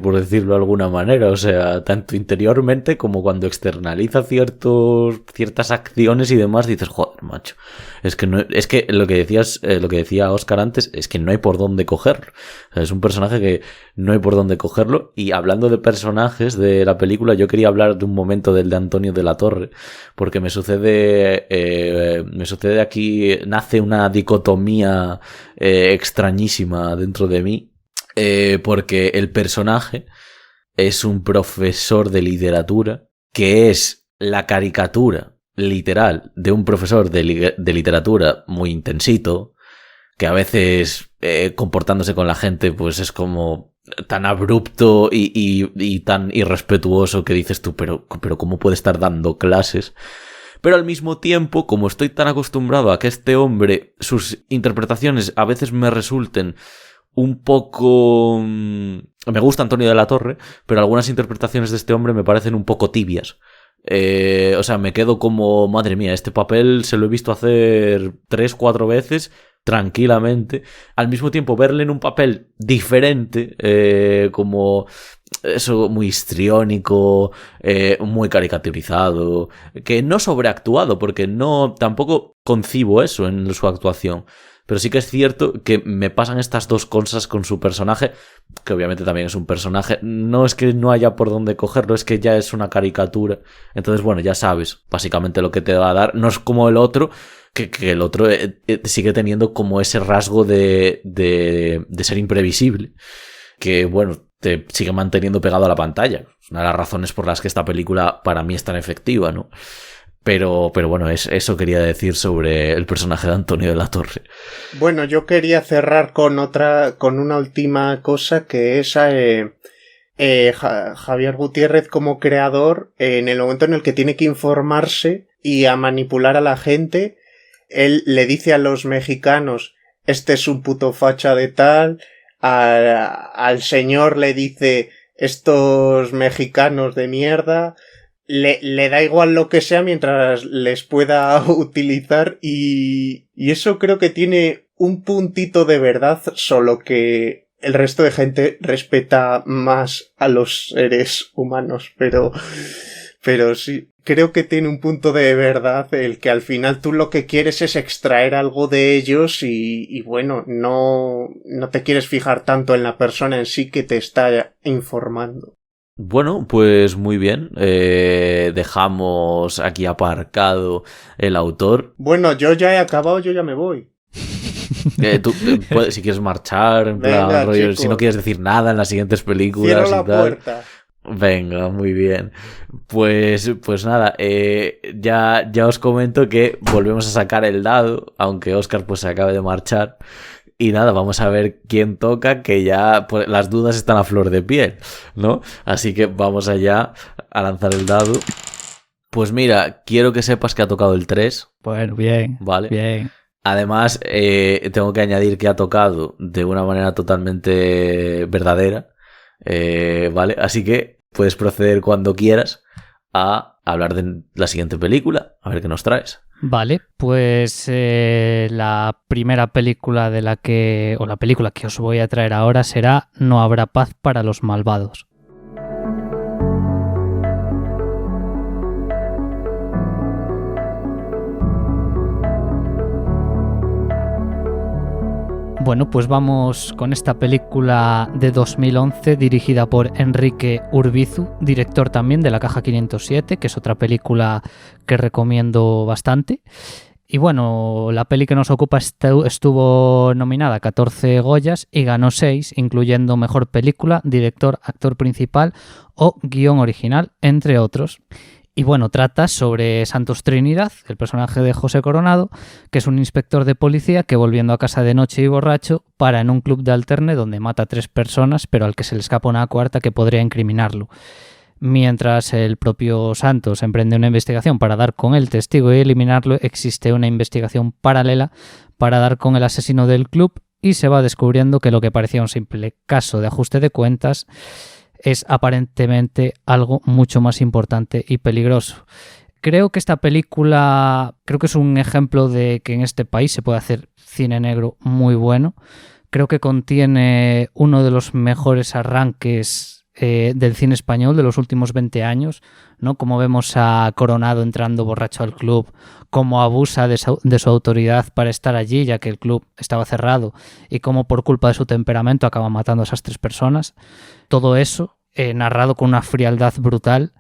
por decirlo de alguna manera. O sea, tanto interiormente como cuando externaliza ciertas acciones y demás, dices, joder, macho. Es que lo que decía Óscar antes, es que no hay por dónde cogerlo. O sea, es un personaje que no hay por dónde cogerlo. Y hablando de personajes de la película, yo quería hablar de un momento del de Antonio de la Torre, porque me sucede aquí, nace una dicotomía extrañísima dentro de mí, porque el personaje es un profesor de literatura que es la caricatura literal de un profesor de literatura muy intensito, que a veces comportándose con la gente pues es como tan abrupto y tan irrespetuoso que dices tú, pero ¿cómo puede estar dando clases? Pero al mismo tiempo, como estoy tan acostumbrado a que este hombre, sus interpretaciones a veces me resulten un poco... Me gusta Antonio de la Torre, pero algunas interpretaciones de este hombre me parecen un poco tibias. O sea, me quedo como, madre mía, este papel se lo he visto hacer 3-4 veces tranquilamente. Al mismo tiempo, verle en un papel diferente, como eso muy histriónico, muy caricaturizado, que no sobreactuado, porque no tampoco concibo eso en su actuación. Pero sí que es cierto que me pasan estas dos cosas con su personaje, que obviamente también es un personaje. No es que no haya por dónde cogerlo, es que ya es una caricatura. Entonces, bueno, ya sabes básicamente lo que te va a dar. No es como el otro, que el otro sigue teniendo como ese rasgo de ser imprevisible. Que, bueno, te sigue manteniendo pegado a la pantalla. Es una de las razones por las que esta película para mí es tan efectiva, ¿no? Pero bueno, eso quería decir sobre el personaje de Antonio de la Torre. Bueno, yo quería cerrar con una última cosa, que es Javier Gutiérrez como creador, en el momento en el que tiene que informarse y a manipular a la gente, él le dice a los mexicanos, este es un puto facha de tal, al señor le dice, estos mexicanos de mierda. Le da igual lo que sea mientras les pueda utilizar y eso creo que tiene un puntito de verdad, solo que el resto de gente respeta más a los seres humanos, pero sí, creo que tiene un punto de verdad el que al final tú lo que quieres es extraer algo de ellos y bueno, no te quieres fijar tanto en la persona en sí que te está informando. Bueno, pues muy bien. Dejamos aquí aparcado el autor. Bueno, yo ya he acabado, yo ya me voy. Tú si quieres marchar, en plan, Venga, rollo, chicos. si no quieres decir nada en las siguientes películas. Cierro y la tal. puerta. Venga, muy bien. Pues nada, ya os comento que volvemos a sacar el dado, aunque Óscar pues se acabe de marchar. Y nada, vamos a ver quién toca, que ya pues, las dudas están a flor de piel, ¿no? Así que vamos allá a lanzar el dado. Pues mira, quiero que sepas que ha tocado el 3. Bueno, bien. Vale. Bien. Además, tengo que añadir que ha tocado de una manera totalmente verdadera. Vale, así que puedes proceder cuando quieras a hablar de la siguiente película, a ver qué nos traes. Vale, pues la primera película la película que os voy a traer ahora será No habrá paz para los malvados. Bueno, pues vamos con esta película de 2011 dirigida por Enrique Urbizu, director también de La Caja 507, que es otra película que recomiendo bastante. Y bueno, la peli que nos ocupa estuvo nominada a 14 Goyas y ganó 6, incluyendo Mejor Película, Director, Actor Principal o Guión Original, entre otros. Y bueno, trata sobre Santos Trinidad, el personaje de José Coronado, que es un inspector de policía que, volviendo a casa de noche y borracho, para en un club de alterne donde mata a 3 personas, pero al que se le escapa una cuarta que podría incriminarlo. Mientras el propio Santos emprende una investigación para dar con el testigo y eliminarlo, existe una investigación paralela para dar con el asesino del club y se va descubriendo que lo que parecía un simple caso de ajuste de cuentas es aparentemente algo mucho más importante y peligroso. Creo que esta película es un ejemplo de que en este país se puede hacer cine negro muy bueno. Creo que contiene uno de los mejores arranques del cine español de los últimos 20 años, ¿no? Como vemos a Coronado entrando borracho al club, cómo abusa de su autoridad para estar allí, ya que el club estaba cerrado, y cómo por culpa de su temperamento acaba matando a esas 3 personas. Todo eso, narrado con una frialdad brutal.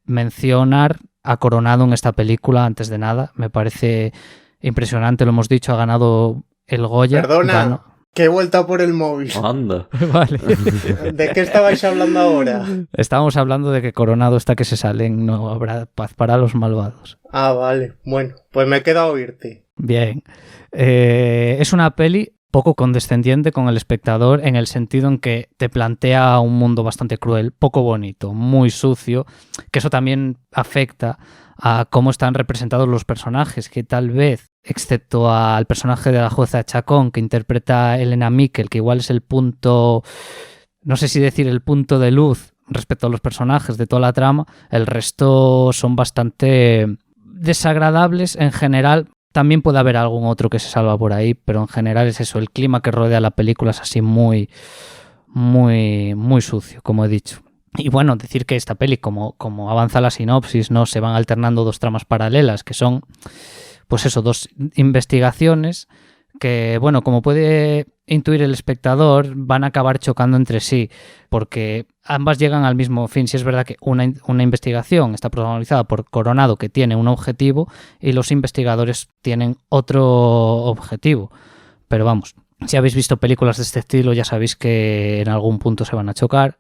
Mencionar a Coronado en esta película, antes de nada, me parece impresionante, lo hemos dicho, ha ganado el Goya. Perdona, que he vuelto por el móvil. Anda. Vale. ¿De qué estabais hablando ahora? Estábamos hablando de que Coronado está que se salen, no habrá paz para los malvados. Ah, vale. Bueno, pues me queda oírte. Bien. Es una peli poco condescendiente con el espectador, en el sentido en que te plantea un mundo bastante cruel, poco bonito, muy sucio, que eso también afecta a cómo están representados los personajes, que tal vez, excepto al personaje de la jueza Chacón, que interpreta Elena Miquel, que igual es el punto, no sé si decir el punto de luz respecto a los personajes de toda la trama, el resto son bastante desagradables en general. También puede haber algún otro que se salva por ahí, pero en general es eso, el clima que rodea la película es así muy, muy, muy sucio, como he dicho. Y bueno, decir que esta peli, como avanza la sinopsis, ¿no? Se van alternando dos tramas paralelas, que son, pues eso, dos investigaciones que, bueno, como puede intuir el espectador, van a acabar chocando entre sí, porque ambas llegan al mismo fin. Si es verdad que una investigación está protagonizada por Coronado, que tiene un objetivo, y los investigadores tienen otro objetivo. Pero vamos, si habéis visto películas de este estilo, ya sabéis que en algún punto se van a chocar.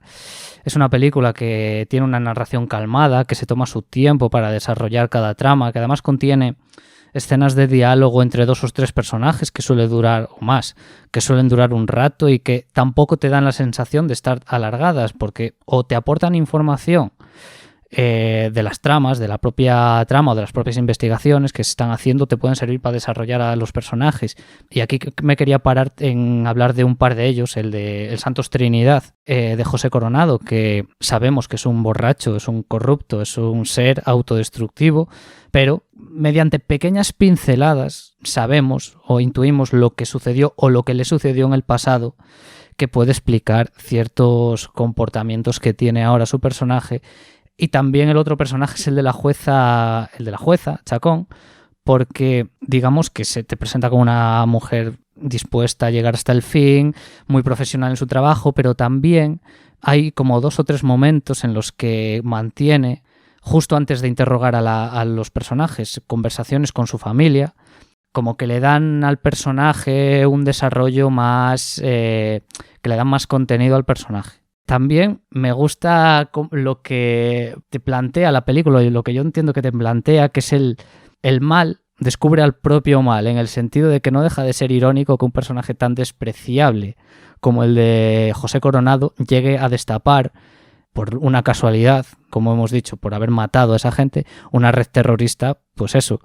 Es una película que tiene una narración calmada, que se toma su tiempo para desarrollar cada trama, que además contiene escenas de diálogo entre 2 o 3 personajes que suele durar, o más, que suelen durar un rato y que tampoco te dan la sensación de estar alargadas, porque o te aportan información de las tramas, de la propia trama o de las propias investigaciones que se están haciendo, te pueden servir para desarrollar a los personajes. Y aquí me quería parar en hablar de un par de ellos, el de El Santos Trinidad, de José Coronado, que sabemos que es un borracho, es un corrupto, es un ser autodestructivo, pero mediante pequeñas pinceladas sabemos o intuimos lo que sucedió o lo que le sucedió en el pasado, que puede explicar ciertos comportamientos que tiene ahora su personaje. Y también el otro personaje es el de la jueza Chacón, porque digamos que se te presenta como una mujer dispuesta a llegar hasta el fin, muy profesional en su trabajo, pero también hay como 2 o 3 momentos en los que mantiene, justo antes de interrogar a los personajes, conversaciones con su familia, como que le dan al personaje un desarrollo más, que le dan más contenido al personaje. También me gusta lo que te plantea la película y lo que yo entiendo que te plantea, que es el mal descubre al propio mal, en el sentido de que no deja de ser irónico que un personaje tan despreciable como el de José Coronado llegue a destapar, por una casualidad, como hemos dicho, por haber matado a esa gente, una red terrorista. Pues eso,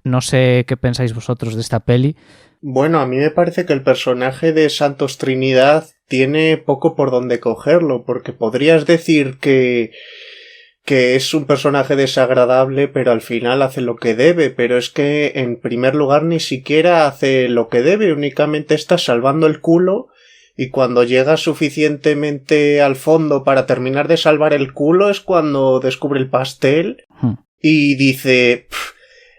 no sé qué pensáis vosotros de esta peli. Bueno, a mí me parece que el personaje de Santos Trinidad tiene poco por donde cogerlo, porque podrías decir que es un personaje desagradable, pero al final hace lo que debe, pero es que en primer lugar ni siquiera hace lo que debe, únicamente está salvando el culo, y cuando llega suficientemente al fondo para terminar de salvar el culo es cuando descubre el pastel y dice...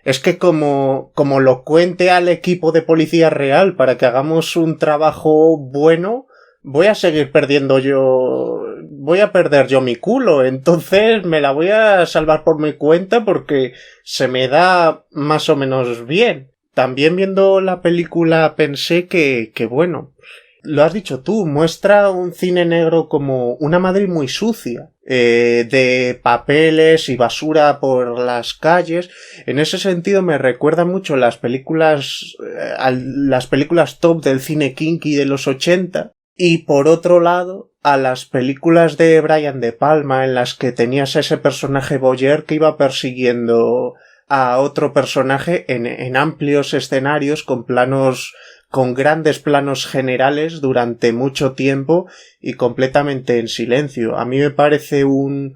Es que como lo cuente al equipo de policía real para que hagamos un trabajo bueno, voy a seguir perdiendo yo... Voy a perder yo mi culo, entonces me la voy a salvar por mi cuenta porque se me da más o menos bien. También viendo la película pensé que bueno, lo has dicho tú, muestra un cine negro como una Madrid muy sucia. De papeles y basura por las calles. En ese sentido me recuerda mucho las películas top del cine kinky de los 80, y por otro lado a las películas de Brian De Palma en las que tenías a ese personaje voyeur que iba persiguiendo a otro personaje en amplios escenarios con grandes planos generales durante mucho tiempo y completamente en silencio. A mí me parece un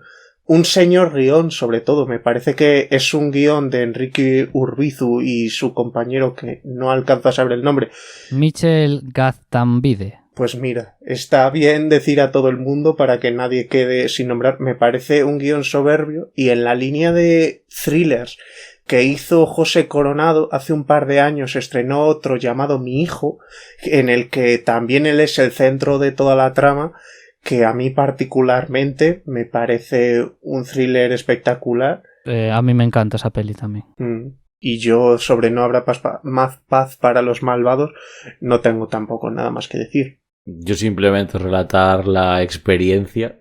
señor guión, sobre todo. Me parece que es un guión de Enrique Urbizu y su compañero, que no alcanzo a saber el nombre. Michel Gaztambide. Pues mira, está bien decir a todo el mundo para que nadie quede sin nombrar. Me parece un guión soberbio, y en la línea de thrillers que hizo José Coronado hace un par de años estrenó otro llamado Mi Hijo, en el que también él es el centro de toda la trama, que a mí particularmente me parece un thriller espectacular. A mí me encanta esa peli también. Y yo sobre No habrá más paz para los malvados no tengo tampoco nada más que decir. Yo simplemente relatar la experiencia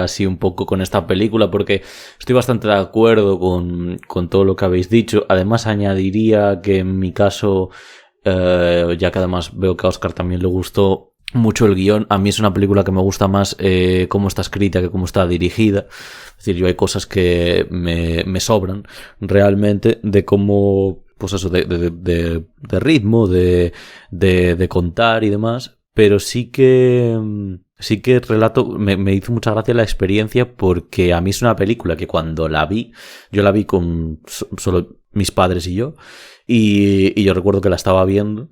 así un poco con esta película, porque estoy bastante de acuerdo con todo lo que habéis dicho. Además añadiría que en mi caso, ya que además veo que a Óscar también le gustó mucho el guión, a mí es una película que me gusta más cómo está escrita que cómo está dirigida. Es decir, yo hay cosas que me sobran realmente de cómo, pues eso, de ritmo, de contar y demás. Pero sí que relato, me hizo mucha gracia la experiencia, porque a mí es una película que cuando yo la vi con solo mis padres y yo, y yo recuerdo que la estaba viendo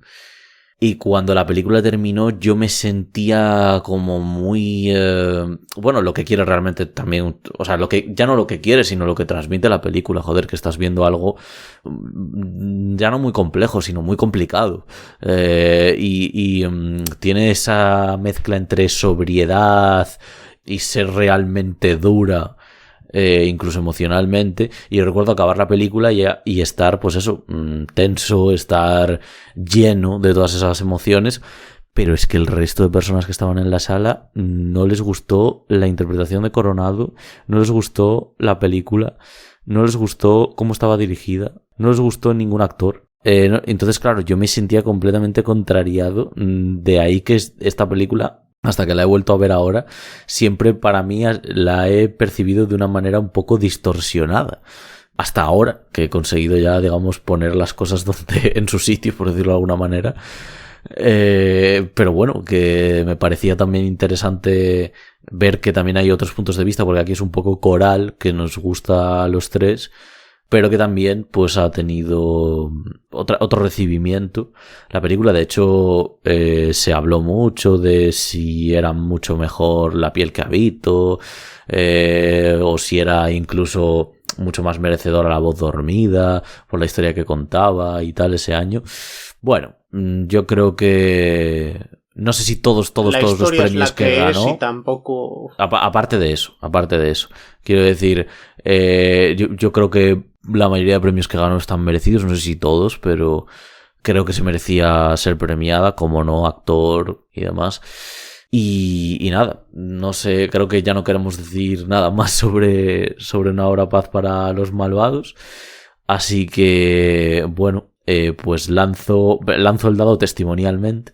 Y cuando la película terminó, yo me sentía como muy... bueno, lo que quiere realmente también... O sea, ya no lo que quiere, sino lo que transmite la película. Joder, que estás viendo algo ya no muy complejo, sino muy complicado. Y tiene esa mezcla entre sobriedad y ser realmente dura, incluso emocionalmente. Y yo recuerdo acabar la película y estar, pues eso, tenso, estar lleno de todas esas emociones. Pero es que el resto de personas que estaban en la sala no les gustó la interpretación de Coronado, no les gustó la película, no les gustó cómo estaba dirigida, no les gustó ningún actor. Entonces, claro, yo me sentía completamente contrariado. De ahí que esta película, hasta que la he vuelto a ver ahora, siempre para mí la he percibido de una manera un poco distorsionada. Hasta ahora, que he conseguido ya, digamos, poner las cosas en su sitio, por decirlo de alguna manera. Pero bueno, que me parecía también interesante ver que también hay otros puntos de vista, porque aquí es un poco coral, que nos gusta a los tres, pero que también pues ha tenido otro recibimiento. La película, de hecho, se habló mucho de si era mucho mejor La piel que habito, o si era incluso mucho más merecedora La voz dormida, por la historia que contaba y tal ese año. Bueno, yo creo que... No sé si todos los premios que ganó... Es y tampoco... Aparte de eso. Quiero decir, yo creo que la mayoría de premios que ganó están merecidos, no sé si todos, pero creo que se merecía ser premiada, como no, actor y demás. Y nada, no sé, creo que ya no queremos decir nada más sobre Una hora paz para los malvados. Así que, bueno, pues lanzo el dado testimonialmente.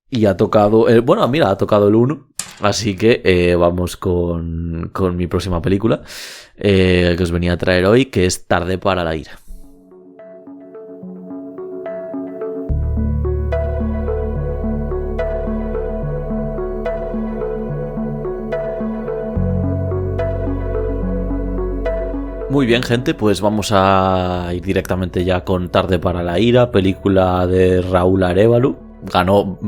Y ha tocado... bueno, mira, ha tocado el 1. Así que vamos con mi próxima película, que os venía a traer hoy, que es Tarde para la ira. Muy bien, gente, pues vamos a ir directamente ya con Tarde para la ira, película de Raúl Arévalo. Ganó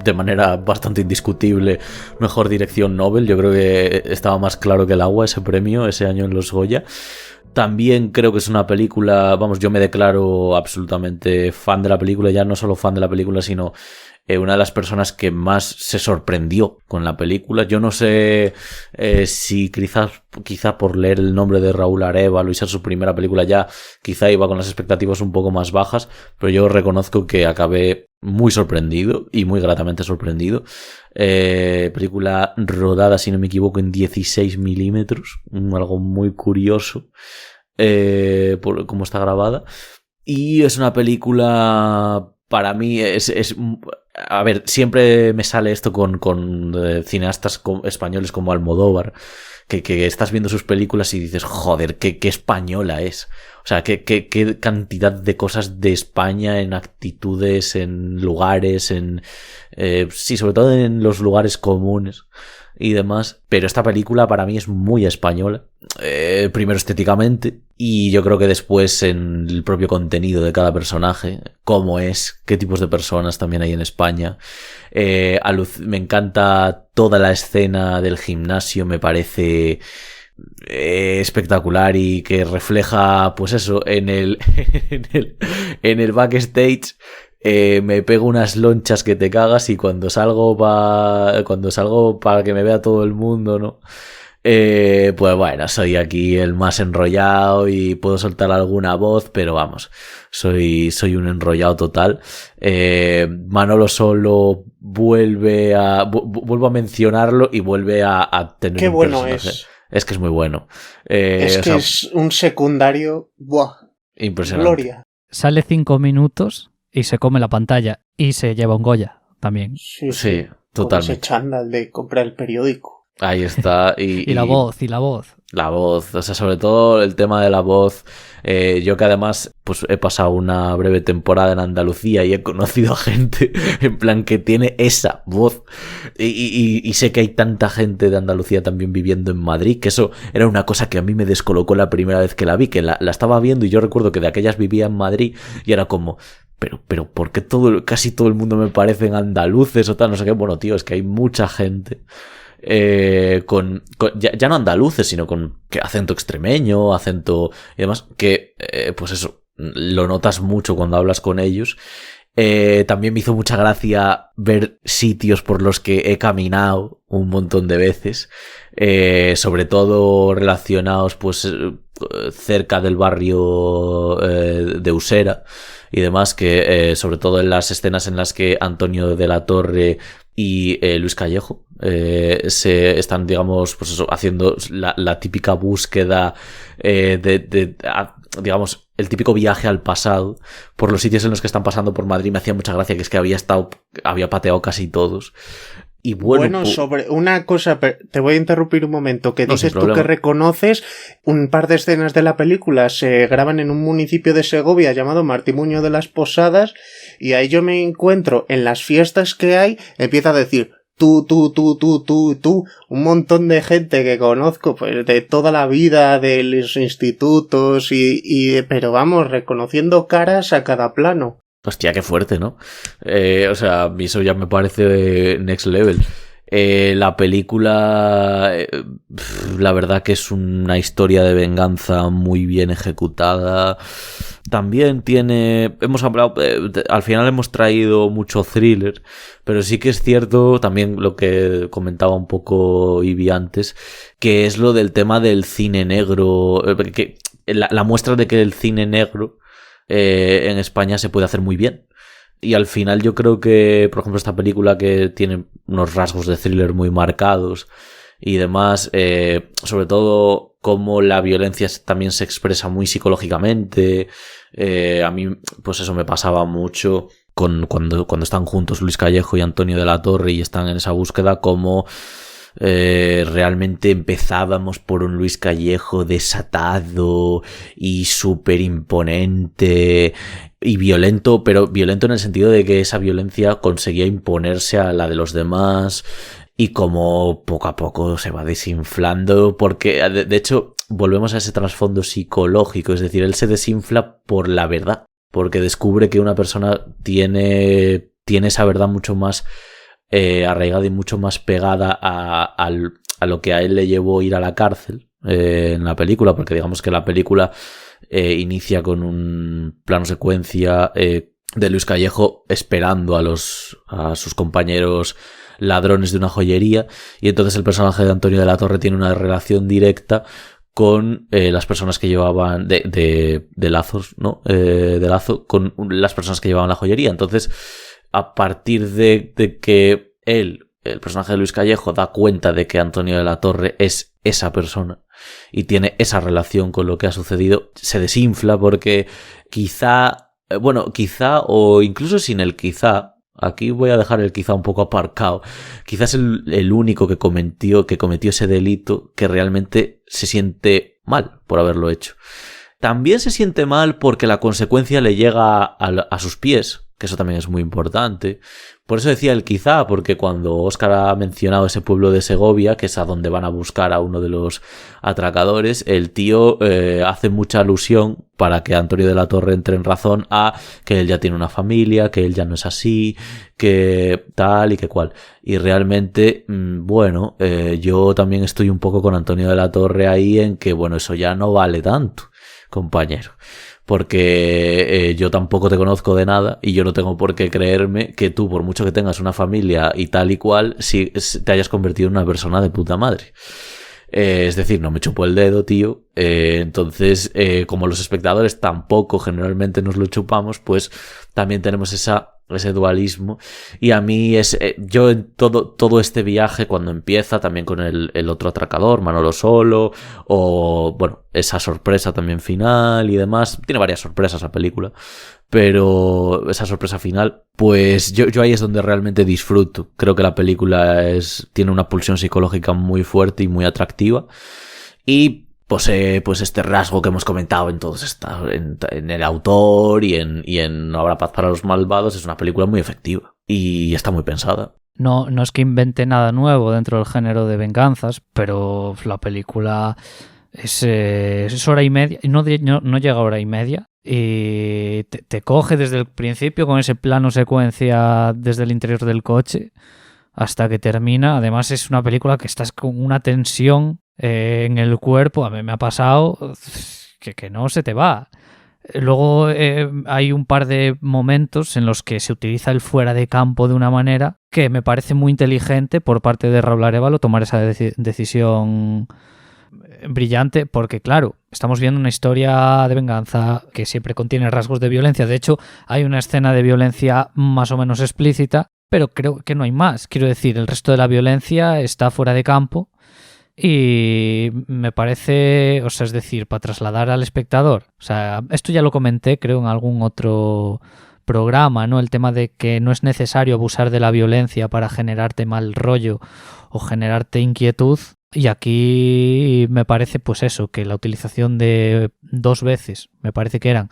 de manera bastante indiscutible mejor dirección Nobel. Yo creo que estaba más claro que el agua ese premio ese año en los Goya. También creo que es una película, vamos, yo me declaro absolutamente fan de la película, ya no solo fan de la película, sino una de las personas que más se sorprendió con la película. Yo no sé si quizá por leer el nombre de Raúl Arévalo y ser su primera película ya, quizá iba con las expectativas un poco más bajas, pero yo reconozco que acabé muy sorprendido y muy gratamente sorprendido. Película rodada, si no me equivoco, en 16 milímetros, algo muy curioso por cómo está grabada. Y es una película... Para mí a ver, siempre me sale esto con cineastas españoles como Almodóvar, que estás viendo sus películas y dices, joder, qué española es. O sea, qué cantidad de cosas de España en actitudes, en lugares, sí, sobre todo en los lugares comunes y demás. Pero esta película para mí es muy española. Primero estéticamente, y yo creo que después en el propio contenido de cada personaje, cómo es, qué tipos de personas también hay en España. Me encanta toda la escena del gimnasio, me parece espectacular, y que refleja, pues eso, en el backstage. Me pego unas lonchas que te cagas, y cuando salgo para que me vea todo el mundo, ¿no? Pues bueno, soy aquí el más enrollado y puedo soltar alguna voz, pero vamos, soy un enrollado total. Manolo Solo vuelvo a mencionarlo y vuelve a tener qué un bueno personaje. Es que es muy bueno. Es un secundario, ¡buah! Impresionante. Gloria. Sale 5 minutos y se come la pantalla y se lleva un Goya también. Sí, totalmente. Ese chándal de comprar el periódico. Ahí está. Y la voz. La voz, o sea, sobre todo el tema de la voz. Yo que además pues he pasado una breve temporada en Andalucía y he conocido a gente en plan que tiene esa voz, y sé que hay tanta gente de Andalucía también viviendo en Madrid, que eso era una cosa que a mí me descolocó la primera vez que la vi, que la estaba viendo, y yo recuerdo que de aquellas vivía en Madrid y era como, pero ¿por qué casi todo el mundo me parecen andaluces o tal? No sé qué. Bueno, tío, es que hay mucha gente ya no andaluces, sino con acento extremeño, acento y demás, que pues eso, lo notas mucho cuando hablas con ellos. También me hizo mucha gracia ver sitios por los que he caminado un montón de veces, sobre todo relacionados pues cerca del barrio de Usera y demás, que sobre todo en las escenas en las que Antonio de la Torre y Luis Callejo se están, digamos, pues eso, haciendo la típica búsqueda digamos, el típico viaje al pasado por los sitios en los que están pasando por Madrid. Me hacía mucha gracia, que es que había pateado casi todos. Y bueno, sobre una cosa, te voy a interrumpir un momento, que dices no, tú que reconoces un par de escenas de la película se graban en un municipio de Segovia llamado Martimuño de las Posadas, y ahí yo me encuentro en las fiestas que hay, empieza a decir tú, un montón de gente que conozco pues de toda la vida, de los institutos pero vamos, reconociendo caras a cada plano. Hostia, qué fuerte, ¿no? O sea, a mí eso ya me parece next level. La película, la verdad que es una historia de venganza muy bien ejecutada. También hemos hablado, al final hemos traído mucho thriller, pero sí que es cierto, también lo que comentaba un poco Ibi antes, que es lo del tema del cine negro, que la muestra de que el cine negro en España se puede hacer muy bien. Y al final yo creo que, por ejemplo, esta película, que tiene unos rasgos de thriller muy marcados y demás, sobre todo cómo la violencia también se expresa muy psicológicamente, a mí pues eso me pasaba mucho cuando están juntos Luis Callejo y Antonio de la Torre y están en esa búsqueda, como realmente empezábamos por un Luis Callejo desatado y súper imponente y violento, pero violento en el sentido de que esa violencia conseguía imponerse a la de los demás, y como poco a poco se va desinflando, porque de hecho volvemos a ese trasfondo psicológico, es decir, él se desinfla por la verdad, porque descubre que una persona tiene esa verdad mucho más arraigada y mucho más pegada a lo que a él le llevó ir a la cárcel en la película, porque digamos que la película inicia con un plano secuencia de Luis Callejo esperando a sus compañeros ladrones de una joyería, y entonces el personaje de Antonio de la Torre tiene una relación directa con las personas que llevaban de lazos, ¿no? De lazo con las personas que llevaban la joyería. Entonces, a partir de que el personaje de Luis Callejo da cuenta de que Antonio de la Torre es esa persona y tiene esa relación con lo que ha sucedido, se desinfla, porque quizá o incluso sin el quizá, aquí voy a dejar el quizá un poco aparcado, quizás el único que cometió ese delito que realmente se siente mal por haberlo hecho. También se siente mal porque la consecuencia le llega a sus pies, que eso también es muy importante. Por eso decía el quizá, porque cuando Óscar ha mencionado ese pueblo de Segovia, que es a donde van a buscar a uno de los atracadores, el tío hace mucha alusión, para que Antonio de la Torre entre en razón, a que él ya tiene una familia, que él ya no es así, que tal y que cual. Y realmente, yo también estoy un poco con Antonio de la Torre ahí, en que, bueno, eso ya no vale tanto, compañero. Porque yo tampoco te conozco de nada y yo no tengo por qué creerme que tú, por mucho que tengas una familia y tal y cual, si te hayas convertido en una persona de puta madre. Es decir, no me chupó el dedo, tío. Entonces, como los espectadores tampoco generalmente nos lo chupamos, pues también tenemos ese dualismo. Y a mí yo en todo este viaje, cuando empieza también con el otro atracador, Manolo Solo, o bueno, esa sorpresa también final y demás, tiene varias sorpresas la película, pero esa sorpresa final, pues yo ahí es donde realmente disfruto. Creo que la película tiene una pulsión psicológica muy fuerte y muy atractiva, y posee pues este rasgo que hemos comentado en todos en el autor y en No habrá paz para los malvados. Es una película muy efectiva y está muy pensada. No es que invente nada nuevo dentro del género de venganzas, pero la película es hora y media, no llega a hora y media, y te coge desde el principio con ese plano secuencia desde el interior del coche hasta que termina. Además es una película que estás con una tensión en el cuerpo. A mí me ha pasado que no se te va. Luego hay un par de momentos en los que se utiliza el fuera de campo de una manera que me parece muy inteligente por parte de Raúl Arévalo tomar esa decisión brillante, porque claro, estamos viendo una historia de venganza que siempre contiene rasgos de violencia. De hecho, hay una escena de violencia más o menos explícita, pero creo que no hay más. Quiero decir, el resto de la violencia está fuera de campo y me parece, o sea, es decir, para trasladar al espectador. O sea, esto ya lo comenté, creo, en algún otro programa, ¿no? El tema de que no es necesario abusar de la violencia para generarte mal rollo o generarte inquietud. Y aquí me parece pues eso, que la utilización de 2 veces, me parece que eran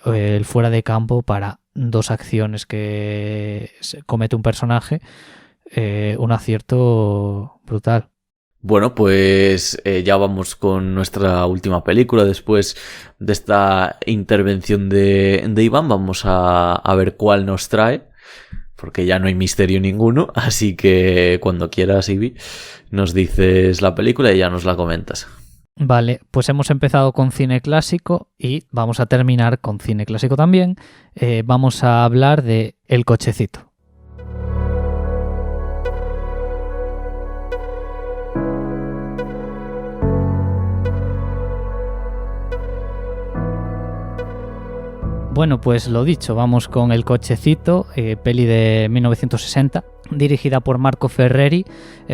el fuera de campo para 2 acciones que comete un personaje, un acierto brutal. Bueno, pues ya vamos con nuestra última película. Después de esta intervención de Iván, vamos a ver cuál nos trae, porque ya no hay misterio ninguno, así que cuando quieras, Ivi, nos dices la película y ya nos la comentas. Vale, pues hemos empezado con cine clásico y vamos a terminar con cine clásico también. Vamos a hablar de El cochecito. Bueno, pues lo dicho, vamos con El cochecito, peli de 1960, dirigida por Marco Ferreri.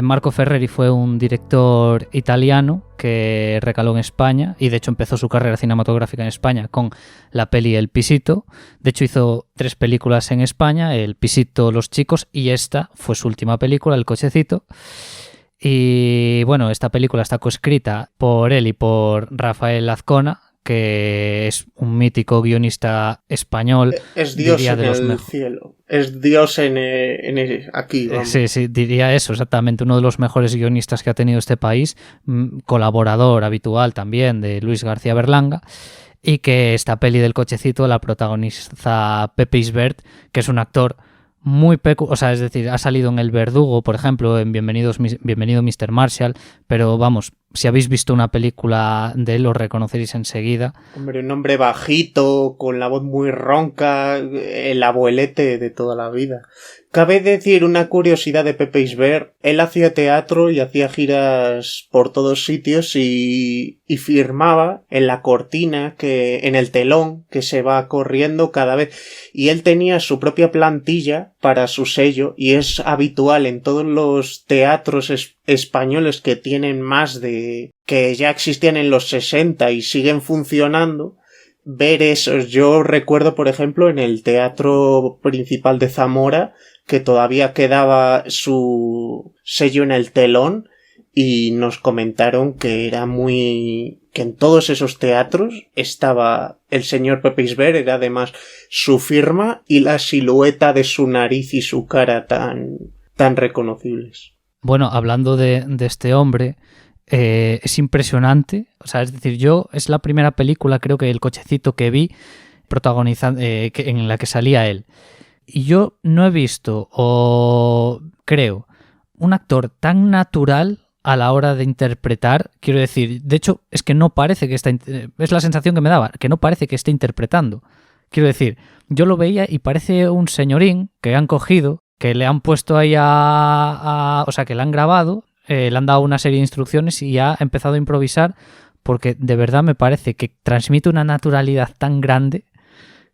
Marco Ferreri fue un director italiano que recaló en España y de hecho empezó su carrera cinematográfica en España con la peli El pisito. De hecho hizo 3 películas en España, El pisito, Los chicos, y esta fue su última película, El cochecito. Y bueno, esta película está coescrita por él y por Rafael Azcona, que es un mítico guionista español. Es Dios en el cielo. Es Dios en aquí. Vamos. Sí, diría eso, exactamente. Uno de los mejores guionistas que ha tenido este país, colaborador habitual también de Luis García Berlanga, y que esta peli del cochecito la protagoniza Pepe Isbert, que es un actor muy o sea, es decir, ha salido en El Verdugo, por ejemplo, en Bienvenido Mr. Marshall, pero vamos, si habéis visto una película de él lo reconoceréis enseguida. Hombre, un hombre bajito, con la voz muy ronca, el abuelete de toda la vida. Cabe decir una curiosidad de Pepe Isbert, él hacía teatro y hacía giras por todos sitios y firmaba en la cortina, en el telón que se va corriendo cada vez, y él tenía su propia plantilla para su sello y es habitual en todos los teatros españoles que tienen más de que ya existían en los 60 y siguen funcionando, ver esos. Yo recuerdo, por ejemplo, en el Teatro Principal de Zamora que todavía quedaba su sello en el telón y nos comentaron que era que en todos esos teatros estaba el señor Pepe Isbert, era además su firma y la silueta de su nariz y su cara tan reconocibles. Bueno, hablando de este hombre, es impresionante. O sea, es decir, es la primera película, creo que El cochecito, que vi protagonizando, en la que salía él. Y yo no he visto, o creo, un actor tan natural a la hora de interpretar. Quiero decir, de hecho, es que no parece que es la sensación que me daba, que no parece que esté interpretando. Quiero decir, yo lo veía y parece un señorín que han cogido, que le han puesto ahí o sea, que le han grabado, le han dado una serie de instrucciones y ha empezado a improvisar, porque de verdad me parece que transmite una naturalidad tan grande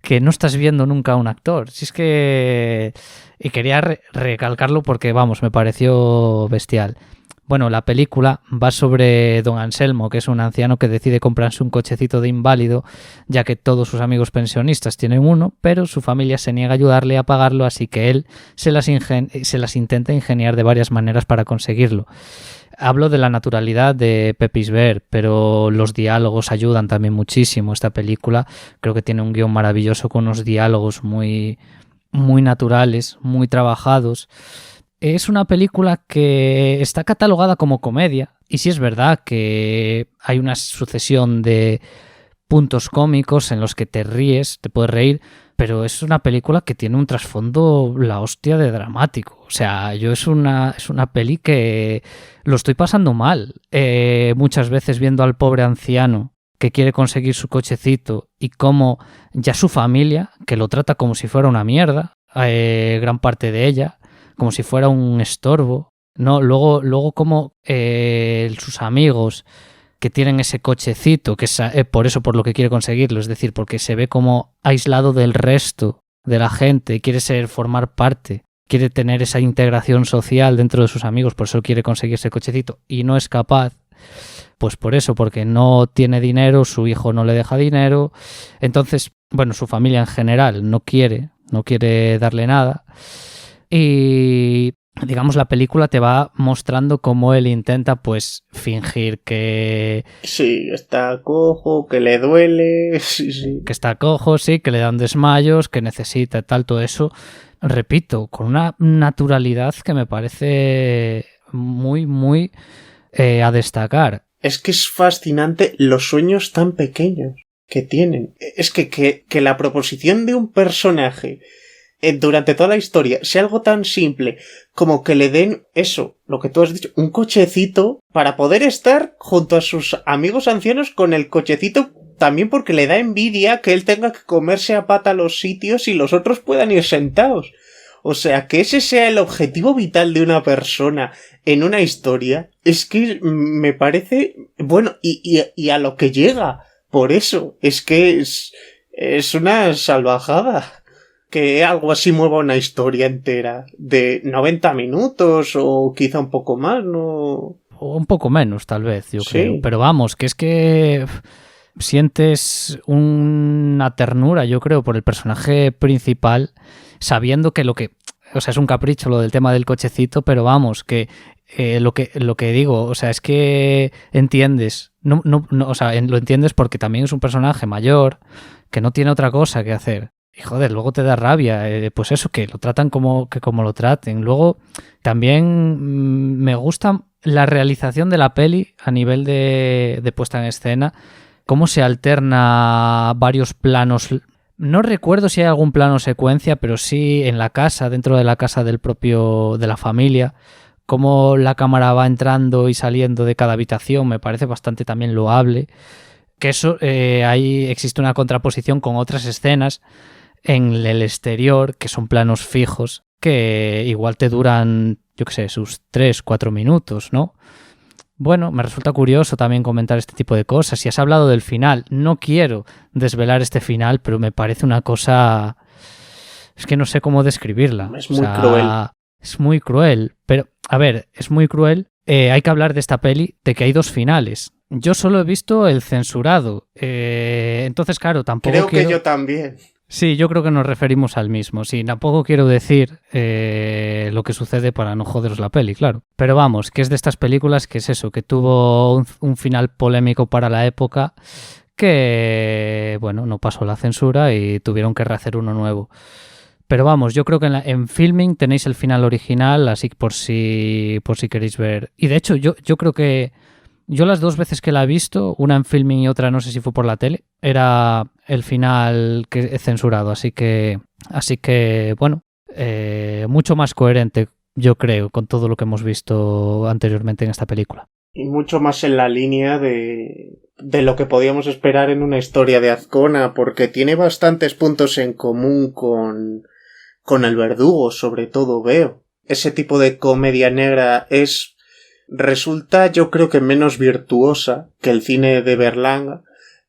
que no estás viendo nunca a un actor. Si es que... Y quería recalcarlo porque, vamos, me pareció bestial. Bueno, la película va sobre don Anselmo, que es un anciano que decide comprarse un cochecito de inválido, ya que todos sus amigos pensionistas tienen uno, pero su familia se niega a ayudarle a pagarlo, así que él se las intenta ingeniar de varias maneras para conseguirlo. Hablo de la naturalidad de Pepe Isbert, pero los diálogos ayudan también muchísimo. Esta película creo que tiene un guión maravilloso con unos diálogos muy, muy naturales, muy trabajados. Es una película que está catalogada como comedia, y sí es verdad que hay una sucesión de puntos cómicos en los que te ríes, te puedes reír, pero es una película que tiene un trasfondo la hostia de dramático. O sea, es una peli que lo estoy pasando mal. Muchas veces viendo al pobre anciano que quiere conseguir su cochecito y cómo ya su familia, que lo trata como si fuera una mierda, gran parte de ella, como si fuera un estorbo, ¿no? Luego como sus amigos que tienen ese cochecito, que es por eso por lo que quiere conseguirlo, es decir, porque se ve como aislado del resto de la gente, quiere formar parte, quiere tener esa integración social dentro de sus amigos, por eso quiere conseguir ese cochecito y no es capaz. Pues por eso, porque no tiene dinero, su hijo no le deja dinero, entonces, bueno, su familia en general no quiere darle nada. Y digamos, la película te va mostrando cómo él intenta, pues, fingir que... Sí, está cojo, que le duele, sí. Que está cojo, sí, que le dan desmayos, que necesita tal, todo eso. Repito, con una naturalidad que me parece muy, muy a destacar. Es que es fascinante los sueños tan pequeños que tienen. Es que la proposición de un personaje durante toda la historia sea algo tan simple como que le den eso, lo que tú has dicho, un cochecito para poder estar junto a sus amigos ancianos con el cochecito, también porque le da envidia que él tenga que comerse a pata los sitios y los otros puedan ir sentados. O sea, que ese sea el objetivo vital de una persona en una historia, es que me parece, bueno, y a lo que llega. Por eso, es que es una salvajada que algo así mueva una historia entera de 90 minutos o quizá un poco más, ¿no? O un poco menos, tal vez, yo creo. Pero vamos, que es que sientes una ternura, yo creo, por el personaje principal, sabiendo que o sea, es un capricho lo del tema del cochecito, pero vamos, que lo que digo, o sea, es que entiendes, o sea, lo entiendes porque también es un personaje mayor que no tiene otra cosa que hacer. Y joder, luego te da rabia, pues eso, que lo tratan como lo traten. Luego también me gusta la realización de la peli a nivel de puesta en escena, cómo se alterna varios planos. No recuerdo si hay algún plano secuencia, pero sí en la casa, dentro de la casa de la familia, cómo la cámara va entrando y saliendo de cada habitación, me parece bastante también loable. Que eso, ahí existe una contraposición con otras escenas en el exterior, que son planos fijos, que igual te duran, yo qué sé, sus 3-4 minutos, ¿no? Bueno, me resulta curioso también comentar este tipo de cosas. Si has hablado del final, no quiero desvelar este final, pero me parece una cosa... Es que no sé cómo describirla. Es muy cruel. Es muy cruel, pero, a ver, es muy cruel. Hay que hablar de esta peli, de que hay dos finales. Yo solo he visto el censurado. Entonces, claro, tampoco que yo también. Sí, yo creo que nos referimos al mismo. Sí, tampoco quiero decir lo que sucede para no joderos la peli, claro. Pero vamos, que es de estas películas que es eso, que tuvo un final polémico para la época que, bueno, no pasó la censura y tuvieron que rehacer uno nuevo. Pero vamos, yo creo que en Filming tenéis el final original, así que por si queréis ver. Y de hecho, yo creo que yo las dos veces que la he visto, una en Filming y otra no sé si fue por la tele, era el final que he censurado, así que bueno, mucho más coherente, yo creo, con todo lo que hemos visto anteriormente en esta película. Y mucho más en la línea de lo que podíamos esperar en una historia de Azcona, porque tiene bastantes puntos en común con El Verdugo, sobre todo veo. Ese tipo de comedia negra resulta, yo creo que menos virtuosa que el cine de Berlanga,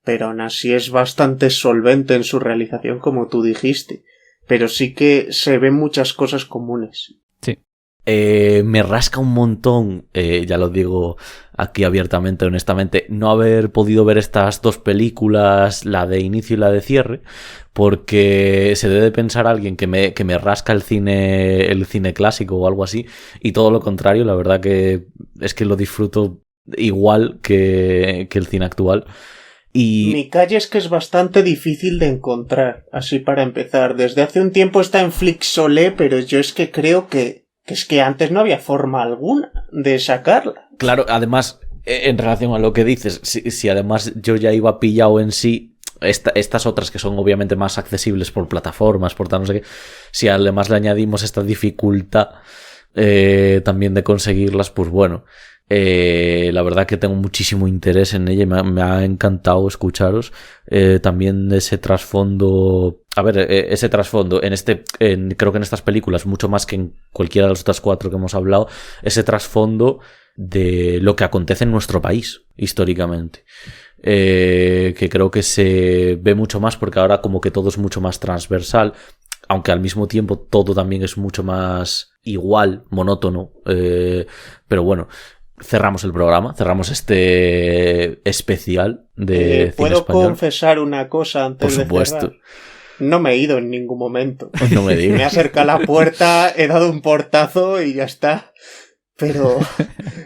pero aún así es bastante solvente en su realización, como tú dijiste. Pero sí que se ven muchas cosas comunes. Sí. Me rasca un montón, ya lo digo aquí abiertamente, honestamente, no haber podido ver estas dos películas, la de inicio y la de cierre, porque se debe pensar alguien que me rasca el cine clásico o algo así, y todo lo contrario, la verdad que es que lo disfruto igual que el cine actual. Y Mi calle es que es bastante difícil de encontrar, así para empezar. Desde hace un tiempo está en Flixolé, pero yo es que creo que es que antes no había forma alguna de sacarla. Claro, además, en relación a lo que dices, si además yo ya iba pillado en sí, estas otras que son obviamente más accesibles por plataformas, por tal no sé qué, si además le añadimos esta dificultad también de conseguirlas, pues bueno, la verdad que tengo muchísimo interés en ella y me ha encantado escucharos. También ese trasfondo, ese trasfondo creo que en estas películas, mucho más que en cualquiera de las otras 4 que hemos hablado, ese trasfondo de lo que acontece en nuestro país históricamente, que creo que se ve mucho más porque ahora como que todo es mucho más transversal, aunque al mismo tiempo todo también es mucho más igual, monótono, pero bueno, cerramos el programa, cerramos este especial de cine español. ¿Puedo confesar una cosa antes de cerrar? No me he ido en ningún momento. No me digas. Me he acercado a la puerta, he dado un portazo y ya está. Pero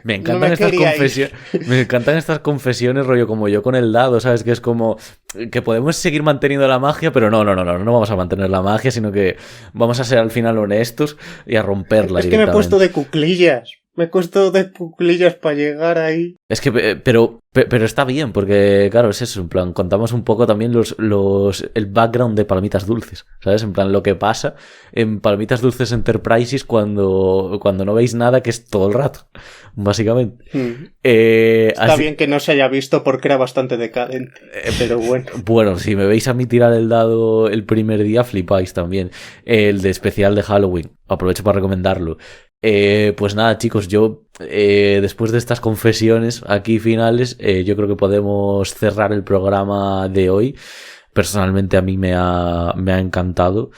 me encantan estas confesiones. Me encantan estas confesiones, rollo como yo con el dado, ¿sabes? Que es como que podemos seguir manteniendo la magia, pero no vamos a mantener la magia, sino que vamos a ser al final honestos y a romperla. Es que me he puesto de cuclillas. Me he puesto de cuclillas para llegar ahí. Es que, pero está bien, porque claro, es eso, en plan, contamos un poco también el background de Palomitas Dulces, ¿sabes? En plan, lo que pasa en Palomitas Dulces Enterprises cuando no veis nada, que es todo el rato, básicamente. Está bien que no se haya visto porque era bastante decadente, pero bueno. Bueno, si me veis a mí tirar el dado el primer día, flipáis también. El de especial de Halloween, aprovecho para recomendarlo. Pues nada, chicos, yo después de estas confesiones aquí finales, yo creo que podemos cerrar el programa de hoy. Personalmente a mí me ha encantado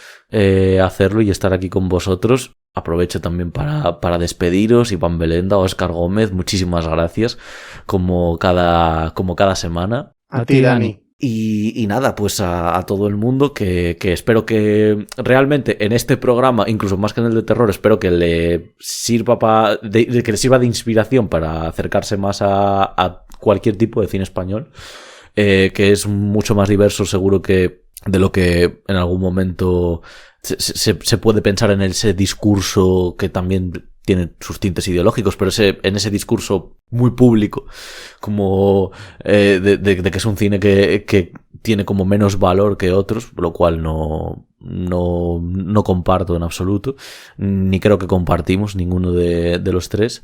hacerlo y estar aquí con vosotros. Aprovecho también para despediros. Iván Belenda, Óscar Gómez, muchísimas gracias como cada semana. A ti, Dani. Y nada, pues a todo el mundo que espero que realmente en este programa, incluso más que en el de terror, espero que le sirva que le sirva de inspiración para acercarse más a cualquier tipo de cine español, que es mucho más diverso seguro que de lo que en algún momento se puede pensar en ese discurso que también tiene sus tintes ideológicos, pero en ese discurso muy público, como de que es un cine que tiene como menos valor que otros, lo cual no comparto en absoluto, ni creo que compartimos ninguno de los tres.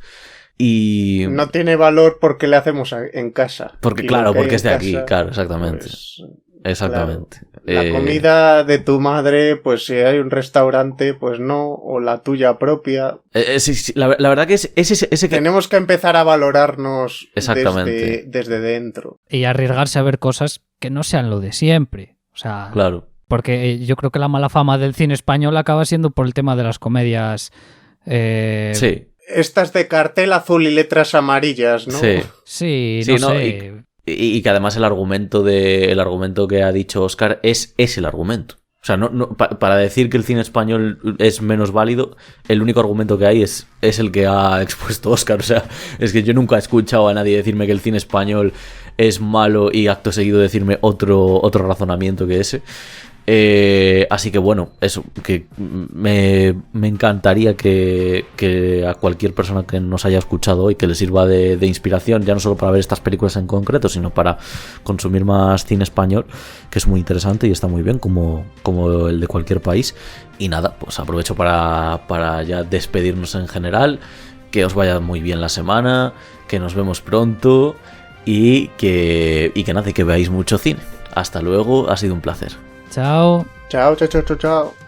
Y no tiene valor porque le hacemos en casa. Porque es de aquí, claro, exactamente. Pues, exactamente. Claro. La comida de tu madre, pues si hay un restaurante, pues no, o la tuya propia. Sí, la verdad que es ese que... Tenemos que empezar a valorarnos desde dentro. Y arriesgarse a ver cosas que no sean lo de siempre. O sea, claro. Porque yo creo que la mala fama del cine español acaba siendo por el tema de las comedias. Sí. Estas de cartel azul y letras amarillas, ¿no? Sí, no sé. Y que además el argumento que ha dicho Óscar es el argumento. O sea, para decir que el cine español es menos válido, el único argumento que hay es el que ha expuesto Óscar. O sea, es que yo nunca he escuchado a nadie decirme que el cine español es malo y acto seguido decirme otro razonamiento que ese. Así que bueno, eso, que me encantaría que a cualquier persona que nos haya escuchado hoy que le sirva de inspiración, ya no solo para ver estas películas en concreto, sino para consumir más cine español, que es muy interesante y está muy bien como el de cualquier país. Y nada, pues aprovecho para ya despedirnos en general, que os vaya muy bien la semana, que nos vemos pronto y que nada, y que veáis mucho cine. Hasta luego, ha sido un placer. Chao. Chao, chao, chao, chao, chao.